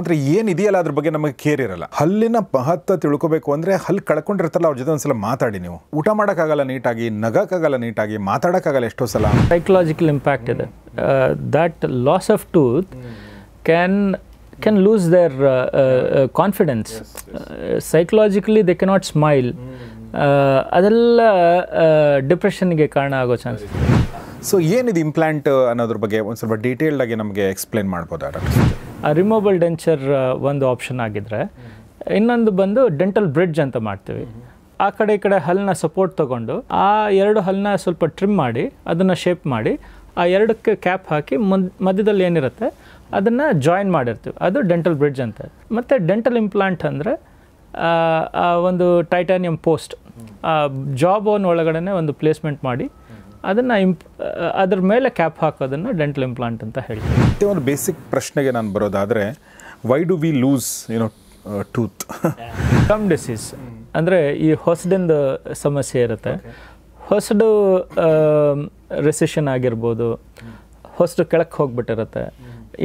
ಅಂದರೆ ಏನಿದೆಯಲ್ಲ ಅದ್ರ ಬಗ್ಗೆ ನಮಗೆ ಕೇರ್ ಇರಲ್ಲ. ಹಲ್ಲಿನ ಮಹತ್ವ ತಿಳ್ಕೊಬೇಕು ಅಂದರೆ ಹಲ್ಲು ಕಳ್ಕೊಂಡಿರ್ತಾರಲ್ಲ ಅವ್ರ ಜೊತೆ ಒಂದ್ಸಲ ಮಾತಾಡಿ. ನೀವು ಊಟ ಮಾಡೋಕ್ಕಾಗಲ್ಲ ನೀಟಾಗಿ, ನಗಕ್ಕಾಗಲ್ಲ ನೀಟಾಗಿ, ಮಾತಾಡೋಕ್ಕಾಗಲ್ಲ ಎಷ್ಟೋ ಸಲ. ಸೈಕಲಾಜಿಕಲ್ ಇಂಪ್ಯಾಕ್ಟ್ ಇದೆ. That loss of tooth can lose their confidence. Psychologically they cannot smile. ಅದೆಲ್ಲ ಡಿಪ್ರೆಷನ್ಗೆ ಕಾರಣ ಆಗೋ ಚಾನ್ಸ್ ಇದೆ. ಸೊ ಏನಿದೆ ಇಂಪ್ಲಾಂಟ್ ಅನ್ನೋದ್ರ ಬಗ್ಗೆ ಒಂದು ಸ್ವಲ್ಪ ಡೀಟೇಲ್ಡ್ ಆಗಿ ನಮಗೆ ಎಕ್ಸ್ಪ್ಲೇನ್ ಮಾಡ್ಬೋದಾ ಡಾಕ್ಟರ್? ರಿಮೂವಬಲ್ ಡೆಂಚರ್ ಒಂದು ಆಪ್ಷನ್ ಆಗಿದ್ರೆ, ಇನ್ನೊಂದು ಬಂದು ಡೆಂಟಲ್ ಬ್ರಿಡ್ಜ್ ಅಂತ ಮಾಡ್ತೀವಿ. ಆ ಕಡೆ ಈ ಕಡೆ ಹಲ್ಲನ್ನ ಸಪೋರ್ಟ್ ತೊಗೊಂಡು ಆ ಎರಡು ಹಲ್ಲನ್ನ ಸ್ವಲ್ಪ ಟ್ರಿಮ್ ಮಾಡಿ ಅದನ್ನು ಶೇಪ್ ಮಾಡಿ ಆ ಎರಡಕ್ಕೆ ಕ್ಯಾಪ್ ಹಾಕಿ ಮಧ್ಯದಲ್ಲಿ ಏನಿರುತ್ತೆ ಅದನ್ನು ಜಾಯಿನ್ ಮಾಡಿರ್ತೀವಿ. ಅದು ಡೆಂಟಲ್ ಬ್ರಿಡ್ಜ್ ಅಂತ. ಮತ್ತು ಡೆಂಟಲ್ ಇಂಪ್ಲಾಂಟ್ ಅಂದರೆ ಒಂದು ಟೈಟಾನಿಯಂ ಪೋಸ್ಟ್ ಜಾ ಬೋನ್ ಒಳಗಡೆ ಒಂದು ಪ್ಲೇಸ್ಮೆಂಟ್ ಮಾಡಿ ಅದನ್ನು ಅದ್ರ ಮೇಲೆ ಕ್ಯಾಪ್ ಹಾಕೋದನ್ನು ಡೆಂಟಲ್ ಇಂಪ್ಲಾಂಟ್ ಅಂತ ಹೇಳ್ತೀವಿ. ಒಂದು ಬೇಸಿಕ್ ಪ್ರಶ್ನೆಗೆ ನಾನು ಬರೋದಾದರೆ, Y do we loose tooth? Gum disease ಅಂದರೆ ಈ ಹೊಸದಿಂದ ಸಮಸ್ಯೆ ಇರುತ್ತೆ. ಹೊಸಡು ರೆಸಿಷನ್ ಆಗಿರ್ಬೋದು, ಹೊಸಡು ಕೆಳಕ್ಕೆ ಹೋಗ್ಬಿಟ್ಟಿರುತ್ತೆ,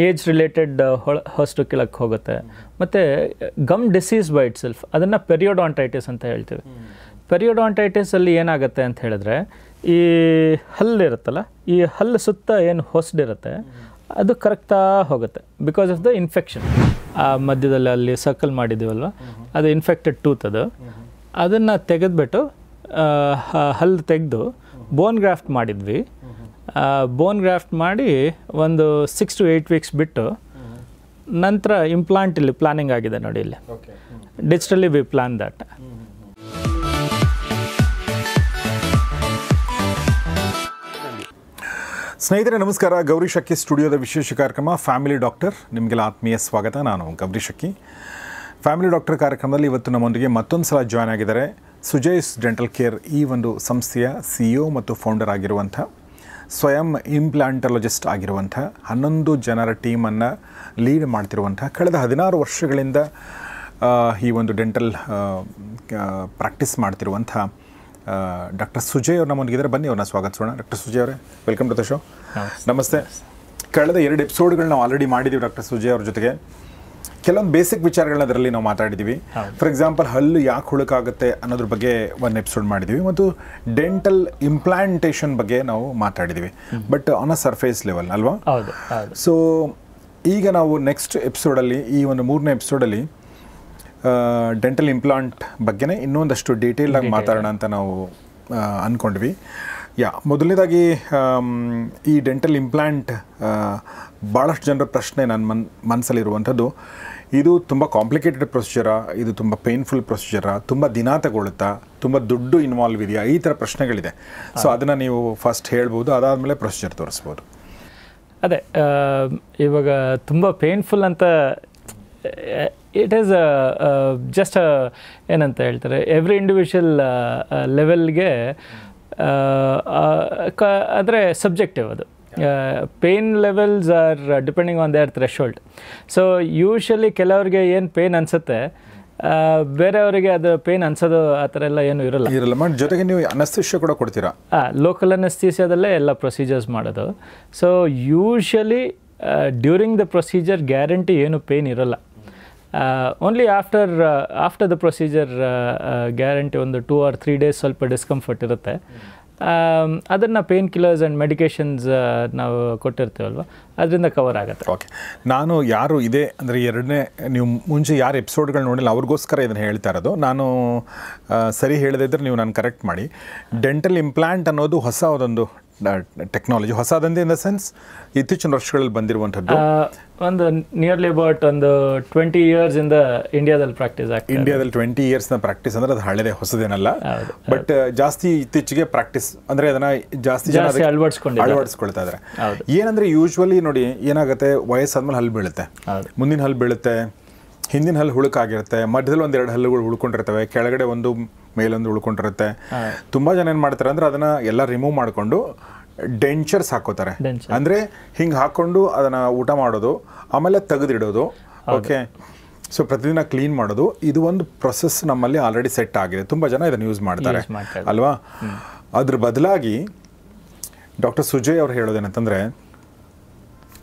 ಏಜ್ ರಿಲೇಟೆಡ್ ಹೊಸಡು ಕೆಳಕ್ಕೆ ಹೋಗುತ್ತೆ. ಮತ್ತು gum disease by it self ಅದನ್ನು ಪೆರಿಯೋಡಾಂಟೈಟಿಸ್ ಅಂತ ಹೇಳ್ತೀವಿ. ಪೆರಿಯೋಡಾಂಟೈಟಿಸಲ್ಲಿ ಏನಾಗುತ್ತೆ ಅಂತ ಹೇಳಿದ್ರೆ, ಈ ಹಲ್ಲಿರುತ್ತಲ್ಲ, ಈ ಹಲ್ಲು ಸುತ್ತ ಏನು ಹೊಸಡಿರುತ್ತೆ ಅದು ಕರಗ್ತಾ ಹೋಗುತ್ತೆ ಬಿಕಾಸ್ ಆಫ್ ದ ಇನ್ಫೆಕ್ಷನ್. ಆ ಮಧ್ಯದಲ್ಲಿ ಅಲ್ಲಿ ಸರ್ಕಲ್ ಮಾಡಿದ್ದೀವಲ್ವ, ಅದು ಇನ್ಫೆಕ್ಟೆಡ್ ಟೂತ್. ಅದನ್ನು ತೆಗೆದುಬಿಟ್ಟು ಹಲ್ಲು ತೆಗೆದು ಬೋನ್ ಗ್ರಾಫ್ಟ್ ಮಾಡಿದ್ವಿ. ಬೋನ್ ಗ್ರಾಫ್ಟ್ ಮಾಡಿ ಒಂದು 6 to 8 weeks ಬಿಟ್ಟು ನಂತರ ಇಂಪ್ಲಾಂಟ್ ಇಲ್ಲಿ ಪ್ಲಾನಿಂಗ್ ಆಗಿದೆ ನೋಡಿ. ಇಲ್ಲಿ ಡಿಜಿಟಲಿ ವಿ ಪ್ಲಾನ್ ದಟ್. ಸ್ನೇಹಿತರೆ ನಮಸ್ಕಾರ. ಗೌರಿ ಶಕ್ಕಿ ಸ್ಟುಡಿಯೋದ ವಿಶೇಷ ಕಾರ್ಯಕ್ರಮ ಫ್ಯಾಮಿಲಿ ಡಾಕ್ಟರ್, ನಿಮಗೆಲ್ಲ ಆತ್ಮೀಯ ಸ್ವಾಗತ. ನಾನು ಗೌರಿ ಶಕ್ಕಿ. ಫ್ಯಾಮಿಲಿ ಡಾಕ್ಟರ್ ಕಾರ್ಯಕ್ರಮದಲ್ಲಿ ಇವತ್ತು ನಮ್ಮೊಂದಿಗೆ ಮತ್ತೊಂದು ಸಲ ಜಾಯ್ನ್ ಆಗಿದ್ದಾರೆ ಸುಜಯ್ಸ್ ಡೆಂಟಲ್ ಕೇರ್, ಈ ಒಂದು ಸಂಸ್ಥೆಯ CEO ಮತ್ತು ಫೌಂಡರ್ ಆಗಿರುವಂಥ, ಸ್ವಯಂ ಇಂಪ್ಲಾಂಟಾಲಜಿಸ್ಟ್ ಆಗಿರುವಂಥ, 11 ಜನರ ಟೀಮನ್ನು ಲೀಡ್ ಮಾಡ್ತಿರುವಂಥ, ಕಳೆದ 16 ವರ್ಷಗಳಿಂದ ಈ ಒಂದು ಡೆಂಟಲ್ ಪ್ರಾಕ್ಟೀಸ್ ಮಾಡ್ತಿರುವಂಥ ಡಾಕ್ಟರ್ ಸುಜಯ್ ಅವ್ರು ನಮ್ಮೊಂದಿಗಿದ್ದಾರೆ. ಬನ್ನಿ ಅವ್ರನ್ನ ಸ್ವಾಗತಿಸೋಣ. ಡಾಕ್ಟರ್ ಸುಜಯ್ ಅವರೇ, ವೆಲ್ಕಮ್ ಟು ದ ಶೋ. ನಮಸ್ತೆ. ಕಳೆದ 2 ಎಪಿಸೋಡ್ಗಳು ನಾವು ಆಲ್ರೆಡಿ ಮಾಡಿದ್ದೀವಿ ಡಾಕ್ಟರ್ ಸುಜಯ್ ಅವ್ರ ಜೊತೆಗೆ. ಕೆಲವೊಂದು ಬೇಸಿಕ್ ವಿಚಾರಗಳನ್ನ ಅದರಲ್ಲಿ ನಾವು ಮಾತಾಡಿದ್ದೀವಿ. ಫಾರ್ ಎಕ್ಸಾಂಪಲ್, ಹಲ್ಲು ಯಾಕೆ ಹುಳುಕಾಗುತ್ತೆ ಅನ್ನೋದ್ರ ಬಗ್ಗೆ ಒಂದು ಎಪಿಸೋಡ್ ಮಾಡಿದ್ದೀವಿ, ಮತ್ತು ಡೆಂಟಲ್ ಇಂಪ್ಲಾಂಟೇಷನ್ ಬಗ್ಗೆ ನಾವು ಮಾತಾಡಿದ್ದೀವಿ, but on a surface level ಅಲ್ವಾ? ಸೊ ಈಗ ನಾವು ನೆಕ್ಸ್ಟ್ ಎಪಿಸೋಡಲ್ಲಿ, ಈ ಒಂದು 3ನೇ ಎಪಿಸೋಡಲ್ಲಿ ಡೆಂಟಲ್ ಇಂಪ್ಲಾಂಟ್ ಬಗ್ಗೆನೇ ಇನ್ನೊಂದಷ್ಟು ಡೀಟೇಲಾಗಿ ಮಾತಾಡೋಣ ಅಂತ ನಾವು ಅಂದ್ಕೊಂಡ್ವಿ. ಮೊದಲನೇದಾಗಿ ಈ ಡೆಂಟಲ್ ಇಂಪ್ಲಾಂಟ್ ಭಾಳಷ್ಟು ಜನರ ಪ್ರಶ್ನೆ ನನ್ನ ಮನಸ್ಸಲ್ಲಿರುವಂಥದ್ದು, ಇದು ತುಂಬ ಕಾಂಪ್ಲಿಕೇಟೆಡ್ ಪ್ರೊಸೀಜರಾ, ಇದು ತುಂಬ ಪೇನ್ಫುಲ್ ಪ್ರೊಸೀಜರಾ, ತುಂಬ ದಿನ ತಗೊಳ್ಳುತ್ತಾ, ತುಂಬ ದುಡ್ಡು ಇನ್ವಾಲ್ವ್ ಇದೆಯಾ, ಈ ಥರ ಪ್ರಶ್ನೆಗಳಿದೆ. ಸೊ ಅದನ್ನು ನೀವು ಫಸ್ಟ್ ಹೇಳ್ಬೋದು, ಅದಾದಮೇಲೆ ಪ್ರೊಸೀಜರ್ ತೋರಿಸ್ಬೋದು. ಅದೇ, ಇವಾಗ ತುಂಬ ಪೇನ್ಫುಲ್ ಅಂತ ಇಟ್ ಈಸ್ ಜಸ್ಟ್ ಏನಂತ ಹೇಳ್ತಾರೆ, ಎವ್ರಿ ಇಂಡಿವಿಜುವಲ್ ಲೆವೆಲ್ಗೆ ಅಂದರೆ ಸಬ್ಜೆಕ್ಟಿವ್ ಅದು. Pain levels R depending on there threshold. So usually ಕೆಲವರಿಗೆ ಏನು ಪೇನ್ ಅನಿಸುತ್ತೆ, ಬೇರೆಯವರಿಗೆ ಅದು ಪೇನ್ ಅನ್ಸೋದು ಆ ಥರ ಎಲ್ಲ ಏನು ಇರಲ್ಲ. ಜೊತೆಗೆ ನೀವು ಅನಸ್ತೇಷಿಯಾ ಕೂಡ ಕೊಡ್ತೀರಾ? ಲೋಕಲ್ ಅನಸ್ತೇಷಿಯಾದಲ್ಲೇ ಎಲ್ಲ ಪ್ರೊಸೀಜರ್ಸ್ ಮಾಡೋದು. So usually during the procedure guarantee ಏನು ಪೇನ್ ಇರೋಲ್ಲ. Only after the procedure guarantee ಒಂದು 2 or 3 days ಸ್ವಲ್ಪ ಡಿಸ್ಕಂಫರ್ಟ್ ಇರುತ್ತೆ. ಅದನ್ನು ಪೇನ್ ಕಿಲ್ಲರ್ಸ್ ಆ್ಯಂಡ್ ಮೆಡಿಕೇಷನ್ಸ್ ನಾವು ಕೊಟ್ಟಿರ್ತೀವಲ್ವ, ಅದರಿಂದ ಕವರ್ ಆಗುತ್ತೆ. ಓಕೆ, ನಾನು ಯಾರು ಇದೆ ಅಂದರೆ ಎರಡನೇ, ನೀವು ಮುಂಚೆ ಯಾರು ಎಪಿಸೋಡ್ಗಳು ನೋಡಿಲ್ಲ ಅವ್ರಿಗೋಸ್ಕರ ಇದನ್ನು ಹೇಳ್ತಾ ಇರೋದು. ನಾನು ಸರಿ ಹೇಳದಿದ್ದರೆ ನೀವು ನಾನು ಕರೆಕ್ಟ್ ಮಾಡಿ. ಡೆಂಟಲ್ ಇಂಪ್ಲಾಂಟ್ ಅನ್ನೋದು ಹೊಸ ಒಂದು ಟೆಕ್ನಾಲಜಿ, ಹೊಸದಂತೆ ಇನ್ ದ ಸೆನ್ಸ್ ಇತ್ತೀಚಿನ ವರ್ಷಗಳಲ್ಲಿ ಬಂದಿರುವಂಥದ್ದು. ಒಂದು ನಿಯರ್ಲಿ ಅಬೌಟ್ ಒಂದು 20 years ಇಂದ ಇಂಡಿಯಾದಲ್ಲಿ ಪ್ರಾಕ್ಟೀಸ್ ಆಗ್ತದೆ. ಇಂಡಿಯಾದಲ್ಲಿ 20 years ಪ್ರಾಕ್ಟೀಸ್ ಅಂದರೆ ಅದು ಹಳೆದೇ, ಹೊಸದೇನಲ್ಲ. ಬಟ್ ಜಾಸ್ತಿ ಇತ್ತೀಚೆಗೆ ಪ್ರಾಕ್ಟೀಸ್ ಅಂದರೆ ಅದನ್ನು ಜಾಸ್ತಿ ಜನ ಅಳವಡಿಸ್ಕೊಳ್ತಾ ಇದ್ದಾರೆ. ಏನಂದರೆ ಯೂಶ್ವಲಿ ನೋಡಿ ಏನಾಗುತ್ತೆ, ವಯಸ್ಸಾದ್ಮೇಲೆ ಹಲ್ಲು ಬೀಳುತ್ತೆ, ಮುಂದಿನ ಹಲ್ಲು ಬೀಳುತ್ತೆ, ಹಿಂದಿನ ಹಲ್ಲು ಹುಳುಕಾಗಿರುತ್ತೆ, ಮಧ್ಯದಲ್ಲಿ 1-2 ಹಲ್ಲುಗಳು ಉಳ್ಕೊಂಡಿರ್ತವೆ, ಕೆಳಗಡೆ ಒಂದು ಮೇಲೊಂದು ಉಳ್ಕೊಂಡಿರುತ್ತೆ. ತುಂಬ ಜನ ಏನು ಮಾಡ್ತಾರೆ ಅಂದರೆ ಅದನ್ನು ಎಲ್ಲ ರಿಮೂವ್ ಮಾಡಿಕೊಂಡು ಡೆಂಚರ್ಸ್ ಹಾಕೋತಾರೆ. ಅಂದರೆ ಹಿಂಗೆ ಹಾಕ್ಕೊಂಡು ಅದನ್ನು ಊಟ ಮಾಡೋದು, ಆಮೇಲೆ ತೆಗೆದಿಡೋದು. ಓಕೆ, ಸೊ ಪ್ರತಿದಿನ ಕ್ಲೀನ್ ಮಾಡೋದು, ಇದು ಒಂದು ಪ್ರೊಸೆಸ್ ನಮ್ಮಲ್ಲಿ ಆಲ್ರೆಡಿ ಸೆಟ್ ಆಗಿದೆ. ತುಂಬ ಜನ ಇದನ್ನು ಯೂಸ್ ಮಾಡ್ತಾರೆ ಅಲ್ವಾ? ಅದ್ರ ಬದಲಾಗಿ ಡಾಕ್ಟರ್ ಸುಜಯ್ ಅವ್ರು ಹೇಳೋದೇನಂತಂದರೆ,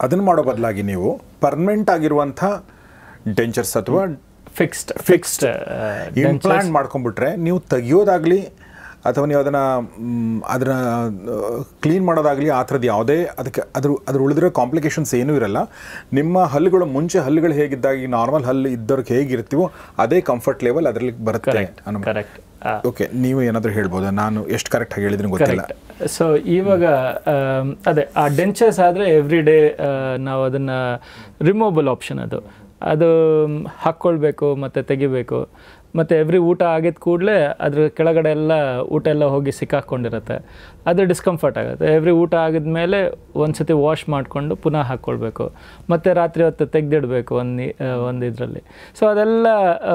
ಅದನ್ನು ಮಾಡೋ ಬದಲಾಗಿ ನೀವು ಪರ್ಮನೆಂಟ್ ಆಗಿರುವಂಥ ಡೆಂಚರ್ಸ್ ಅಥವಾ ಫಿಕ್ಸ್ಡ್ ಇಂಪ್ಲಾಂಟ್ ಮಾಡ್ಕೊಂಡ್ಬಿಟ್ರೆ ನೀವು ತೆಗಿಯೋದಾಗಲಿ ಅಥವಾ ನೀವು ಅದನ್ನು ಕ್ಲೀನ್ ಮಾಡೋದಾಗಲಿ ಆ ಥರದ್ದು ಯಾವುದೇ ಅದಕ್ಕೆ ಅದ್ರ ಉಳಿದಿರೋ ಕಾಂಪ್ಲಿಕೇಶನ್ಸ್ ಏನೂ ಇರಲ್ಲ. ನಿಮ್ಮ ಹಲ್ಲುಗಳು ಮುಂಚೆ ಹಲ್ಲುಗಳು ಹೇಗಿದ್ದಾಗ ಈ ನಾರ್ಮಲ್ ಹಲ್ಲು ಇದ್ದವ್ರಿಗೆ ಹೇಗಿರ್ತೀವೋ ಅದೇ ಕಂಫರ್ಟ್ ಲೆವೆಲ್ ಅದರಲ್ಲಿ ಬರುತ್ತೆ. ಓಕೆ, ನೀವು ಏನಾದರೂ ಹೇಳ್ಬೋದಾ? ನಾನು ಎಷ್ಟು ಕರೆಕ್ಟಾಗಿ ಹೇಳಿದ್ರೆ ಗೊತ್ತಿಲ್ಲ. ಸೊ ಇವಾಗ ಅದೇ ಆ ಡೆಂಚರ್ಸ್ ಆದರೆ ಎವ್ರಿ ಡೇ ನಾವು ಅದನ್ನು ರಿಮೂವಬಲ್ ಆಪ್ಷನ್ ಅದು ಹಾಕ್ಕೊಳ್ಬೇಕು ಮತ್ತು ತೆಗಿಬೇಕು. ಮತ್ತು ಎವ್ರಿ ಊಟ ಆಗಿದ ಕೂಡಲೇ ಅದ್ರ ಕೆಳಗಡೆ ಎಲ್ಲ ಊಟ ಎಲ್ಲ ಹೋಗಿ ಸಿಕ್ಕಾಕ್ಕೊಂಡಿರುತ್ತೆ, ಅದು ಡಿಸ್ಕಂಫರ್ಟ್ ಆಗುತ್ತೆ. ಎವ್ರಿ ಊಟ ಆಗಿದ್ಮೇಲೆ ಒಂದು ಸತಿ ವಾಶ್ ಮಾಡಿಕೊಂಡು ಪುನಃ ಹಾಕ್ಕೊಳ್ಬೇಕು, ಮತ್ತು ರಾತ್ರಿ ಹೊತ್ತು ತೆಗೆದಿಡಬೇಕು ಒಂದು ಇದರಲ್ಲಿ. ಸೊ ಅದೆಲ್ಲ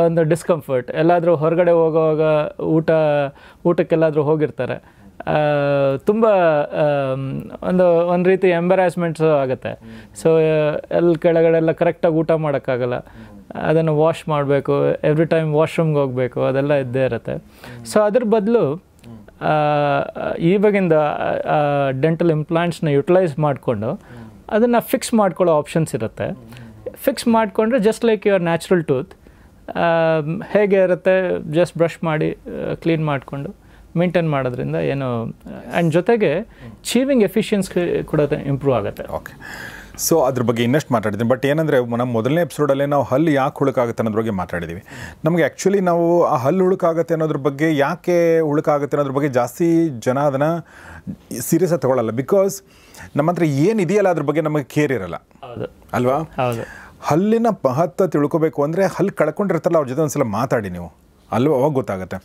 ಒಂದು ಡಿಸ್ಕಂಫರ್ಟ್. ಎಲ್ಲಾದರೂ ಹೊರಗಡೆ ಹೋಗುವಾಗ ಊಟಕ್ಕೆಲ್ಲಾದರೂ ಹೋಗಿರ್ತಾರೆ, ತುಂಬ ಒಂದು ರೀತಿ ಎಂಬರಾಸ್ಮೆಂಟ್ಸು ಆಗುತ್ತೆ. ಸೊ ಕೆಳಗಡೆ ಎಲ್ಲ ಕರೆಕ್ಟಾಗಿ ಊಟ ಮಾಡೋಕ್ಕಾಗಲ್ಲ, ಅದನ್ನು ವಾಶ್ ಮಾಡಬೇಕು, ಎವ್ರಿ ಟೈಮ್ ವಾಶ್ರೂಮ್ಗೆ ಹೋಗಬೇಕು, ಅದೆಲ್ಲ ಇದ್ದೇ ಇರುತ್ತೆ. ಸೊ ಅದ್ರ ಬದಲು ಇವಾಗಿಂದ ಡೆಂಟಲ್ ಇಂಪ್ಲಾಂಟ್ಸ್ನ ಯುಟಿಲೈಸ್ ಮಾಡಿಕೊಂಡು ಅದನ್ನು ಫಿಕ್ಸ್ ಮಾಡ್ಕೊಳ್ಳೋ ಆಪ್ಷನ್ಸ್ ಇರುತ್ತೆ. ಫಿಕ್ಸ್ ಮಾಡಿಕೊಂಡ್ರೆ just like your natural tooth ಹೇಗೆ ಇರುತ್ತೆ, ಜಸ್ಟ್ ಬ್ರಷ್ ಮಾಡಿ ಕ್ಲೀನ್ ಮಾಡಿಕೊಂಡು ಮೇಂಟೈನ್ ಮಾಡೋದ್ರಿಂದ ಏನು, ಆ್ಯಂಡ್ ಜೊತೆಗೆ ಚೀವಿಂಗ್ ಎಫಿಷಿಯನ್ಸಿ ಕೂಡ ಇಂಪ್ರೂವ್ ಆಗುತ್ತೆ. ಓಕೆ, ಸೊ ಅದ್ರ ಬಗ್ಗೆ ಇನ್ನಷ್ಟು ಮಾತಾಡಿದ್ದೀನಿ. ಬಟ್ ಏನಂದರೆ ನಮ್ಮ ಮೊದಲನೇ ಎಪಿಸೋಡಲ್ಲೇ ನಾವು ಹಲ್ಲು ಯಾಕೆ ಹುಳುಕಾಗುತ್ತೆ ಅನ್ನೋದ್ರ ಬಗ್ಗೆ ಮಾತಾಡಿದ್ದೀವಿ. ನಮಗೆ ಆ್ಯಕ್ಚುಲಿ ನಾವು ಆ ಹಲ್ಲು ಹುಳುಕಾಗುತ್ತೆ ಅನ್ನೋದ್ರ ಬಗ್ಗೆ, ಯಾಕೆ ಹುಳುಕಾಗುತ್ತೆ ಅನ್ನೋದ್ರ ಬಗ್ಗೆ ಜಾಸ್ತಿ ಜನ ಅದನ್ನು ಸೀರಿಯಸ್ ಆಗಿ ತೊಗೊಳ್ಳಲ್ಲ. ಬಿಕಾಸ್ ನಮ್ಮ ಹತ್ರ ಏನಿದೆಯಲ್ಲ ಅದ್ರ ಬಗ್ಗೆ ನಮಗೆ ಕೇರ್ ಇರಲ್ಲ ಅಲ್ವಾ? ಹಲ್ಲಿನ ಮಹತ್ವ ತಿಳ್ಕೊಬೇಕು ಅಂದರೆ ಹಲ್ಲು ಕಳ್ಕೊಂಡಿರ್ತಾರಲ್ಲ ಅವ್ರ ಜೊತೆ ಒಂದ್ಸಲ ಮಾತಾಡಿ ನೀವು, ಅಲ್ವಾ, ಅವಾಗ ಗೊತ್ತಾಗುತ್ತೆ.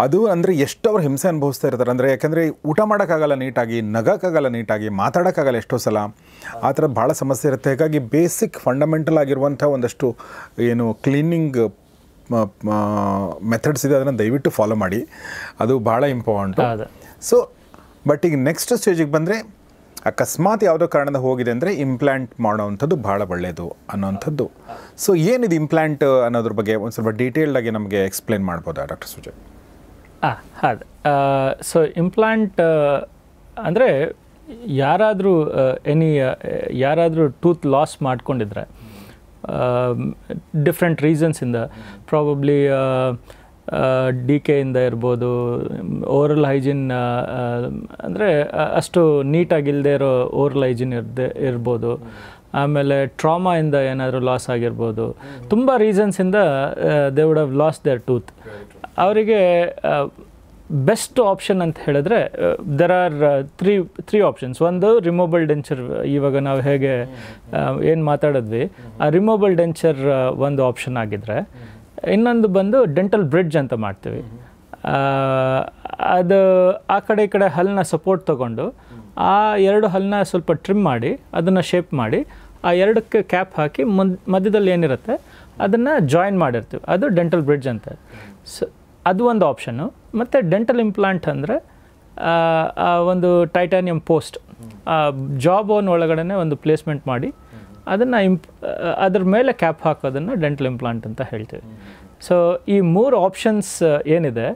ಅದು ಅಂದರೆ ಎಷ್ಟು ಅವ್ರು ಹಿಂಸೆ ಅನುಭವಿಸ್ತಾ ಇರ್ತಾರೆ ಅಂದರೆ, ಯಾಕೆಂದರೆ ಊಟ ಮಾಡೋಕ್ಕಾಗಲ್ಲ ನೀಟಾಗಿ, ನಗೋಕ್ಕಾಗಲ್ಲ ನೀಟಾಗಿ, ಮಾತಾಡೋಕ್ಕಾಗಲ್ಲ ಎಷ್ಟೋ ಸಲ, ಆ ಥರ ಭಾಳ ಸಮಸ್ಯೆ ಇರುತ್ತೆ. ಹಾಗಾಗಿ ಬೇಸಿಕ್ ಫಂಡಮೆಂಟಲ್ ಆಗಿರುವಂಥ ಒಂದಷ್ಟು ಏನು ಕ್ಲೀನಿಂಗ್ ಮೆಥಡ್ಸ್ ಇದೆ, ಅದನ್ನು ದಯವಿಟ್ಟು ಫಾಲೋ ಮಾಡಿ, ಅದು ಭಾಳ ಇಂಪಾರ್ಟೆಂಟು. ಸೊ ಬಟ್ ಈಗ ನೆಕ್ಸ್ಟ್ ಸ್ಟೇಜಿಗೆ ಬಂದರೆ, ಅಕಸ್ಮಾತ್ ಯಾವುದೋ ಕಾರಣದ ಹೋಗಿದೆ ಅಂದರೆ ಇಂಪ್ಲಾಂಟ್ ಮಾಡೋವಂಥದ್ದು ಭಾಳ ಒಳ್ಳೆಯದು ಅನ್ನೋವಂಥದ್ದು. ಸೊ ಏನಿದು ಇಂಪ್ಲಾಂಟ್ ಅನ್ನೋದ್ರ ಬಗ್ಗೆ ಒಂದು ಸ್ವಲ್ಪ ಡೀಟೇಲ್ಡಾಗಿ ನಮಗೆ ಎಕ್ಸ್ಪ್ಲೇನ್ ಮಾಡ್ಬೋದಾ ಡಾಕ್ಟರ್ ಸುಜಯ್? ಹೌದು. ಸೊ ಇಂಪ್ಲಾಂಟ್ ಅಂದರೆ ಯಾರಾದರೂ ಟೂತ್ ಲಾಸ್ ಮಾಡ್ಕೊಂಡಿದ್ರೆ ಡಿಫ್ರೆಂಟ್ ರೀಸನ್ಸಿಂದ, ಪ್ರಾಬಬ್ಲಿ ಡಿಕೆಯಿಂದ ಇರ್ಬೋದು, ಓರಲ್ ಹೈಜಿನ್ ಅಂದರೆ ಅಷ್ಟು ನೀಟಾಗಿಲ್ಲದೆ ಇರೋ ಓರಲ್ ಹೈಜಿನ್ ಇರ್ಬೋದು, ಆಮೇಲೆ ಟ್ರಾಮಾಯಿಂದ ಏನಾದರೂ ಲಾಸ್ ಆಗಿರ್ಬೋದು, ತುಂಬ ರೀಸನ್ಸಿಂದ they would have lost their tooth. ಅವರಿಗೆ ಬೆಸ್ಟ್ ಆಪ್ಷನ್ ಅಂತ ಹೇಳಿದ್ರೆ ದೆರ್ ಆರ್ ತ್ರೀ ಆಪ್ಷನ್ಸ್. ಒಂದು ರಿಮೂವಬಲ್ ಡೆಂಚರ್, ಇವಾಗ ನಾವು ಹೇಗೆ ಏನು ಮಾತಾಡಿದ್ವಿ, ಆ ರಿಮೂವಬಲ್ ಡೆಂಚರ್ ಒಂದು ಆಪ್ಷನ್ ಆಗಿದ್ದರೆ, ಇನ್ನೊಂದು ಬಂದು ಡೆಂಟಲ್ ಬ್ರಿಡ್ಜ್ ಅಂತ ಮಾಡ್ತೀವಿ. ಅದು ಆ ಕಡೆ ಈ ಕಡೆ ಹಲ್ಲನ್ನ ಸಪೋರ್ಟ್ ತೊಗೊಂಡು ಆ ಎರಡು ಹಲ್ಲನ್ನ ಸ್ವಲ್ಪ ಟ್ರಿಮ್ ಮಾಡಿ ಅದನ್ನು ಶೇಪ್ ಮಾಡಿ ಆ ಎರಡಕ್ಕೆ ಕ್ಯಾಪ್ ಹಾಕಿ ಮಧ್ಯದಲ್ಲಿ ಏನಿರುತ್ತೆ ಅದನ್ನು ಜಾಯಿನ್ ಮಾಡಿರ್ತೀವಿ, ಅದು ಡೆಂಟಲ್ ಬ್ರಿಡ್ಜ್ ಅಂತ. ಸೊ ಅದು ಒಂದು ಆಪ್ಷನ್ನು. ಮತ್ತು ಡೆಂಟಲ್ ಇಂಪ್ಲಾಂಟ್ ಅಂದರೆ ಒಂದು ಟೈಟಾನಿಯಂ ಪೋಸ್ಟ್ ಜಾ ಬೋನ್ ಒಳಗಡೆ ಒಂದು ಪ್ಲೇಸ್ಮೆಂಟ್ ಮಾಡಿ ಅದನ್ನು ಅದ್ರ ಮೇಲೆ ಕ್ಯಾಪ್ ಹಾಕೋದನ್ನು ಡೆಂಟಲ್ ಇಂಪ್ಲಾಂಟ್ ಅಂತ ಹೇಳ್ತೀವಿ. ಸೊ ಈ ಮೂರು ಆಪ್ಷನ್ಸ್ ಏನಿದೆ,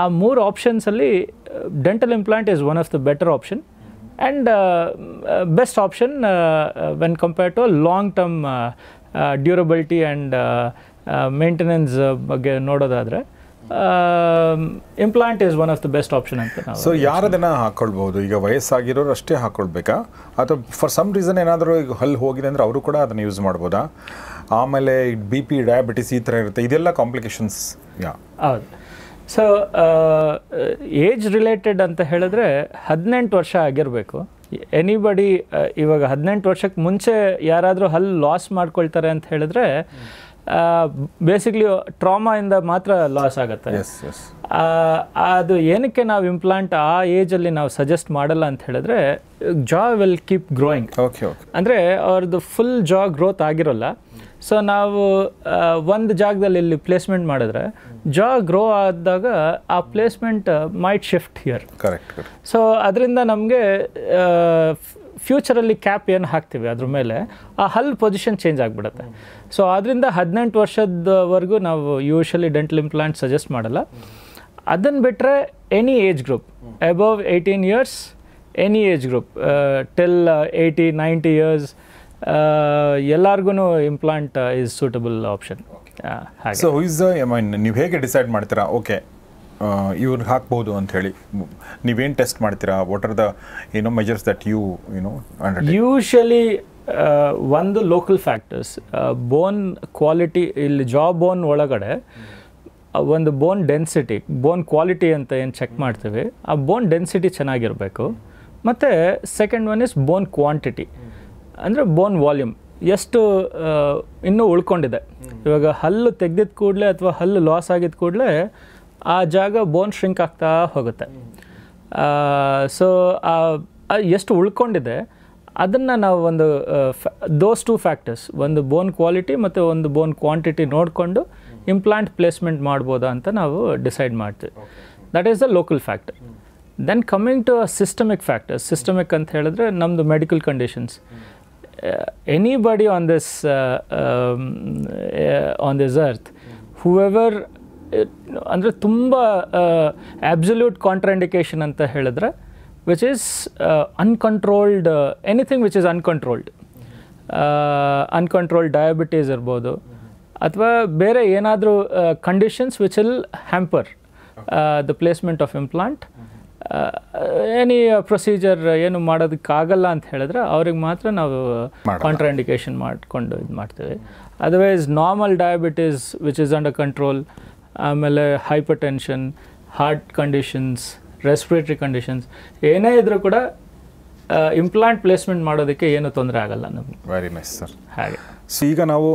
ಆ ಮೂರು ಆಪ್ಷನ್ಸಲ್ಲಿ dental implant is one of the better option and best option when compare to long term durability and maintenance ಬಗ್ಗೆ ನೋಡೋದಾದರೆ implant is one of the best option ಅಂತ ನಾವು. ಸೊ ಯಾರದನ್ನು ಹಾಕ್ಕೊಳ್ಬೋದು? ಈಗ ವಯಸ್ಸಾಗಿರೋರು ಅಷ್ಟೇ ಹಾಕ್ಕೊಳ್ಬೇಕಾ, ಅಥವಾ ಫಾರ್ ಸಮ್ ರೀಸನ್ ಏನಾದರೂ ಈಗ ಹಲ್ಲು ಹೋಗಿದೆ ಅಂದರೆ ಅವರು ಕೂಡ ಅದನ್ನು ಯೂಸ್ ಮಾಡ್ಬೋದಾ? ಆಮೇಲೆ BP, ಡಯಾಬಿಟಿಸ್ ಈ ಥರ ಇರುತ್ತೆ, ಇದೆಲ್ಲ ಕಾಂಪ್ಲಿಕೇಶನ್ಸ್. ಹೌದು. ಸೊ ಏಜ್ ರಿಲೇಟೆಡ್ ಅಂತ ಹೇಳಿದ್ರೆ 18 ವರ್ಷ ಆಗಿರಬೇಕು. ಎನಿಬಡಿ ಇವಾಗ 18 ವರ್ಷಕ್ಕೆ ಮುಂಚೆ ಯಾರಾದರೂ ಹಲ್ಲು ಲಾಸ್ ಮಾಡ್ಕೊಳ್ತಾರೆ ಅಂತ ಹೇಳಿದ್ರೆ ಬೇಸಿಕ್ಲಿ ಟ್ರಾಮಾಯಿಂದ ಮಾತ್ರ ಲಾಸ್ ಆಗುತ್ತೆ. ಅದು ಏನಕ್ಕೆ ನಾವು ಇಂಪ್ಲಾಂಟ್ ಆ ಏಜಲ್ಲಿ ನಾವು ಸಜೆಸ್ಟ್ ಮಾಡಲ್ಲ ಅಂತ ಹೇಳಿದ್ರೆ, ಜಾ ವಿಲ್ ಕೀಪ್ ಗ್ರೋಯಿಂಗ್. ಅಂದರೆ ಅವ್ರದ್ದು ಫುಲ್ ಜಾ ಗ್ರೋತ್ ಆಗಿರೋಲ್ಲ. ಸೊ ನಾವು ಒಂದು ಜಾಗದಲ್ಲಿ ಇಲ್ಲಿ ಪ್ಲೇಸ್ಮೆಂಟ್ ಮಾಡಿದ್ರೆ ಜಾ ಗ್ರೋ ಆದಾಗ ಆ placement might shift here. So ಅದರಿಂದ ನಮಗೆ ಫ್ಯೂಚರಲ್ಲಿ ಕ್ಯಾಪ್ ಏನು ಹಾಕ್ತೀವಿ ಅದ್ರ ಮೇಲೆ ಆ ಹಲ್ಲು ಪೊಸಿಷನ್ ಚೇಂಜ್ ಆಗಿಬಿಡುತ್ತೆ. ಸೊ ಅದರಿಂದ 18 ವರ್ಷದವರೆಗೂ ನಾವು ಯೂಶಲಿ ಡೆಂಟಲ್ ಇಂಪ್ಲಾಂಟ್ ಸಜೆಸ್ಟ್ ಮಾಡಲ್ಲ. ಅದನ್ನು ಬಿಟ್ಟರೆ any age group above 18 years, any age group till 80-90 years, ಎಲ್ಲರಿಗೂ ಇಂಪ್ಲಾಂಟ್ ಈಸ್ ಸೂಟಬಲ್ ಆಪ್ಷನ್. ಹಾಗೆ ಸೊ ನೀವು ಹೇಗೆ ಡಿಸೈಡ್ ಮಾಡ್ತೀರಾ ಓಕೆ ಇವ್ರಿಗೆ ಹಾಕ್ಬೋದು ಅಂತ ಹೇಳಿ? ನೀವೇನು ಟೆಸ್ಟ್ ಮಾಡ್ತೀರಾ? What are the measures that usually ಒಂದು ಲೋಕಲ್ ಫ್ಯಾಕ್ಟರ್ಸ್, ಬೋನ್ ಕ್ವಾಲಿಟಿ. ಇಲ್ಲಿ ಜಾ ಬೋನ್ ಒಳಗಡೆ ಒಂದು ಬೋನ್ ಡೆನ್ಸಿಟಿ, ಬೋನ್ ಕ್ವಾಲಿಟಿ ಅಂತ ಏನು ಚೆಕ್ ಮಾಡ್ತೀವಿ, ಆ ಬೋನ್ ಡೆನ್ಸಿಟಿ ಚೆನ್ನಾಗಿರಬೇಕು. ಮತ್ತು second one is bone quantity, ಅಂದರೆ ಬೋನ್ ವಾಲ್ಯೂಮ್ ಎಷ್ಟು ಇನ್ನೂ ಉಳ್ಕೊಂಡಿದೆ. ಇವಾಗ ಹಲ್ಲು ತೆಗೆದಿದ್ದ ಕೂಡಲೇ ಅಥವಾ ಹಲ್ಲು ಲಾಸ್ ಆಗಿದ್ದ ಕೂಡಲೇ ಆ ಜಾಗ ಬೋನ್ ಶ್ರಿಂಕ್ ಆಗ್ತಾ ಹೋಗುತ್ತೆ. ಸೊ ಎಷ್ಟು ಉಳ್ಕೊಂಡಿದೆ ಅದನ್ನು ನಾವು ಒಂದು ದೋಸ್ 2 ಫ್ಯಾಕ್ಟರ್ಸ್, ಒಂದು ಬೋನ್ ಕ್ವಾಲಿಟಿ ಮತ್ತು ಒಂದು ಬೋನ್ ಕ್ವಾಂಟಿಟಿ ನೋಡಿಕೊಂಡು ಇಂಪ್ಲಾಂಟ್ ಪ್ಲೇಸ್ಮೆಂಟ್ ಮಾಡ್ಬೋದಾ ಅಂತ ನಾವು ಡಿಸೈಡ್ ಮಾಡ್ತೀವಿ. That is the local factor. Then coming to systemic factors. Systemic ಅಂತ ಹೇಳಿದ್ರೆ ನಮ್ಮದು medical conditions. Anybody on this earth, whoever, ಅಂದರೆ ತುಂಬ ಆಬ್ಸಲ್ಯೂಟ್ ಕಾಂಟ್ರಾಂಡಿಕೇಶನ್ ಅಂತ ಹೇಳಿದ್ರೆ which is uncontrolled, anything which is uncontrolled, uncontrolled diabetes ಇರ್ಬೋದು, ಅಥವಾ ಬೇರೆ ಏನಾದರೂ conditions which will hamper the placement of implant. Any procedure ಏನು ಮಾಡೋದಕ್ಕಾಗಲ್ಲ ಅಂತ ಹೇಳಿದ್ರೆ ಅವ್ರಿಗೆ ಮಾತ್ರ ನಾವು ಕಾಂಟ್ರಾಂಡಿಕೇಶನ್ ಮಾಡಿಕೊಂಡು ಇದು ಮಾಡ್ತೀವಿ. Otherwise normal diabetes which is under control, ಆಮೇಲೆ hypertension, heart conditions, respiratory conditions ಏನೇ ಇದ್ರೂ ಕೂಡ ಇಂಪ್ಲಾಂಟ್ ಪ್ಲೇಸ್ಮೆಂಟ್ ಮಾಡೋದಕ್ಕೆ ಏನು ತೊಂದರೆ ಆಗಲ್ಲ ನಮಗೆ. Very nice sir. ಹಾಗೆ ಸೊ ಈಗ ನಾವು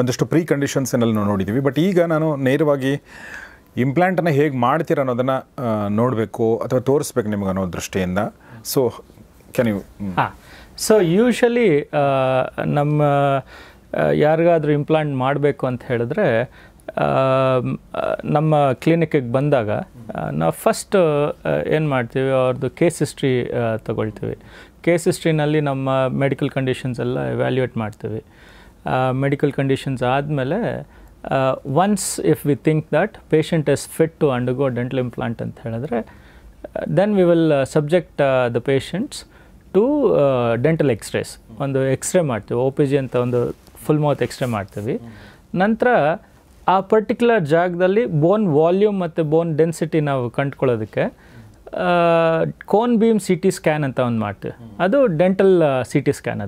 ಒಂದಷ್ಟು ಪ್ರೀ ಕಂಡೀಷನ್ಸನ್ನೆಲ್ಲ ನೋಡಿದ್ದೀವಿ, ಬಟ್ ಈಗ ನಾನು ನೇರವಾಗಿ ಇಂಪ್ಲಾಂಟನ್ನು ಹೇಗೆ ಮಾಡ್ತೀರ ಅನ್ನೋದನ್ನು ನೋಡಬೇಕು ಅಥವಾ ತೋರಿಸ್ಬೇಕು ನಿಮಗೆ ಅನ್ನೋ ದೃಷ್ಟಿಯಿಂದ. So can you? So usually ನಮ್ಮ ಯಾರಿಗಾದರೂ ಇಂಪ್ಲಾಂಟ್ ಮಾಡಬೇಕು ಅಂತ ಹೇಳಿದ್ರೆ ನಮ್ಮ ಕ್ಲಿನಿಕ್ಕಿಗೆ ಬಂದಾಗ ನಾವು ಫಸ್ಟ್ ಏನು ಮಾಡ್ತೀವಿ, ಅವ್ರದ್ದು ಕೇಸ್ ಹಿಸ್ಟ್ರಿ ತಗೊಳ್ತೀವಿ. ಕೇಸ್ ಹಿಸ್ಟ್ರಿನಲ್ಲಿ ನಮ್ಮ ಮೆಡಿಕಲ್ ಕಂಡೀಷನ್ಸ್ ಎಲ್ಲ ಎವ್ಯಾಲ್ಯೂಯೇಟ್ ಮಾಡ್ತೀವಿ. ಮೆಡಿಕಲ್ ಕಂಡೀಷನ್ಸ್ ಆದಮೇಲೆ once if we think that patient is fit to undergo dental implant ಅಂತ ಹೇಳಿದ್ರೆ, then we will subject the patients to dental x-rays. ಒಂದು ಎಕ್ಸ್ರೇ ಮಾಡ್ತೀವಿ, OPG ಅಂತ ಒಂದು ಫುಲ್ ಮೌತ್ ಎಕ್ಸ್ರೇ ಮಾಡ್ತೀವಿ. ನಂತರ ಆ ಪರ್ಟಿಕ್ಯುಲರ್ ಜಾಗದಲ್ಲಿ ಬೋನ್ ವಾಲ್ಯೂಮ್ ಮತ್ತು ಬೋನ್ ಡೆನ್ಸಿಟಿ ನಾವು ಕಂಡುಕೊಳ್ಳೋದಕ್ಕೆ ಕೋನ್ ಬೀಮ್ CT ಸ್ಕ್ಯಾನ್ ಅಂತ ಒಂದು ಮಾಡ್ತೀವಿ. ಅದು ಡೆಂಟಲ್ CT ಸ್ಕ್ಯಾನ್.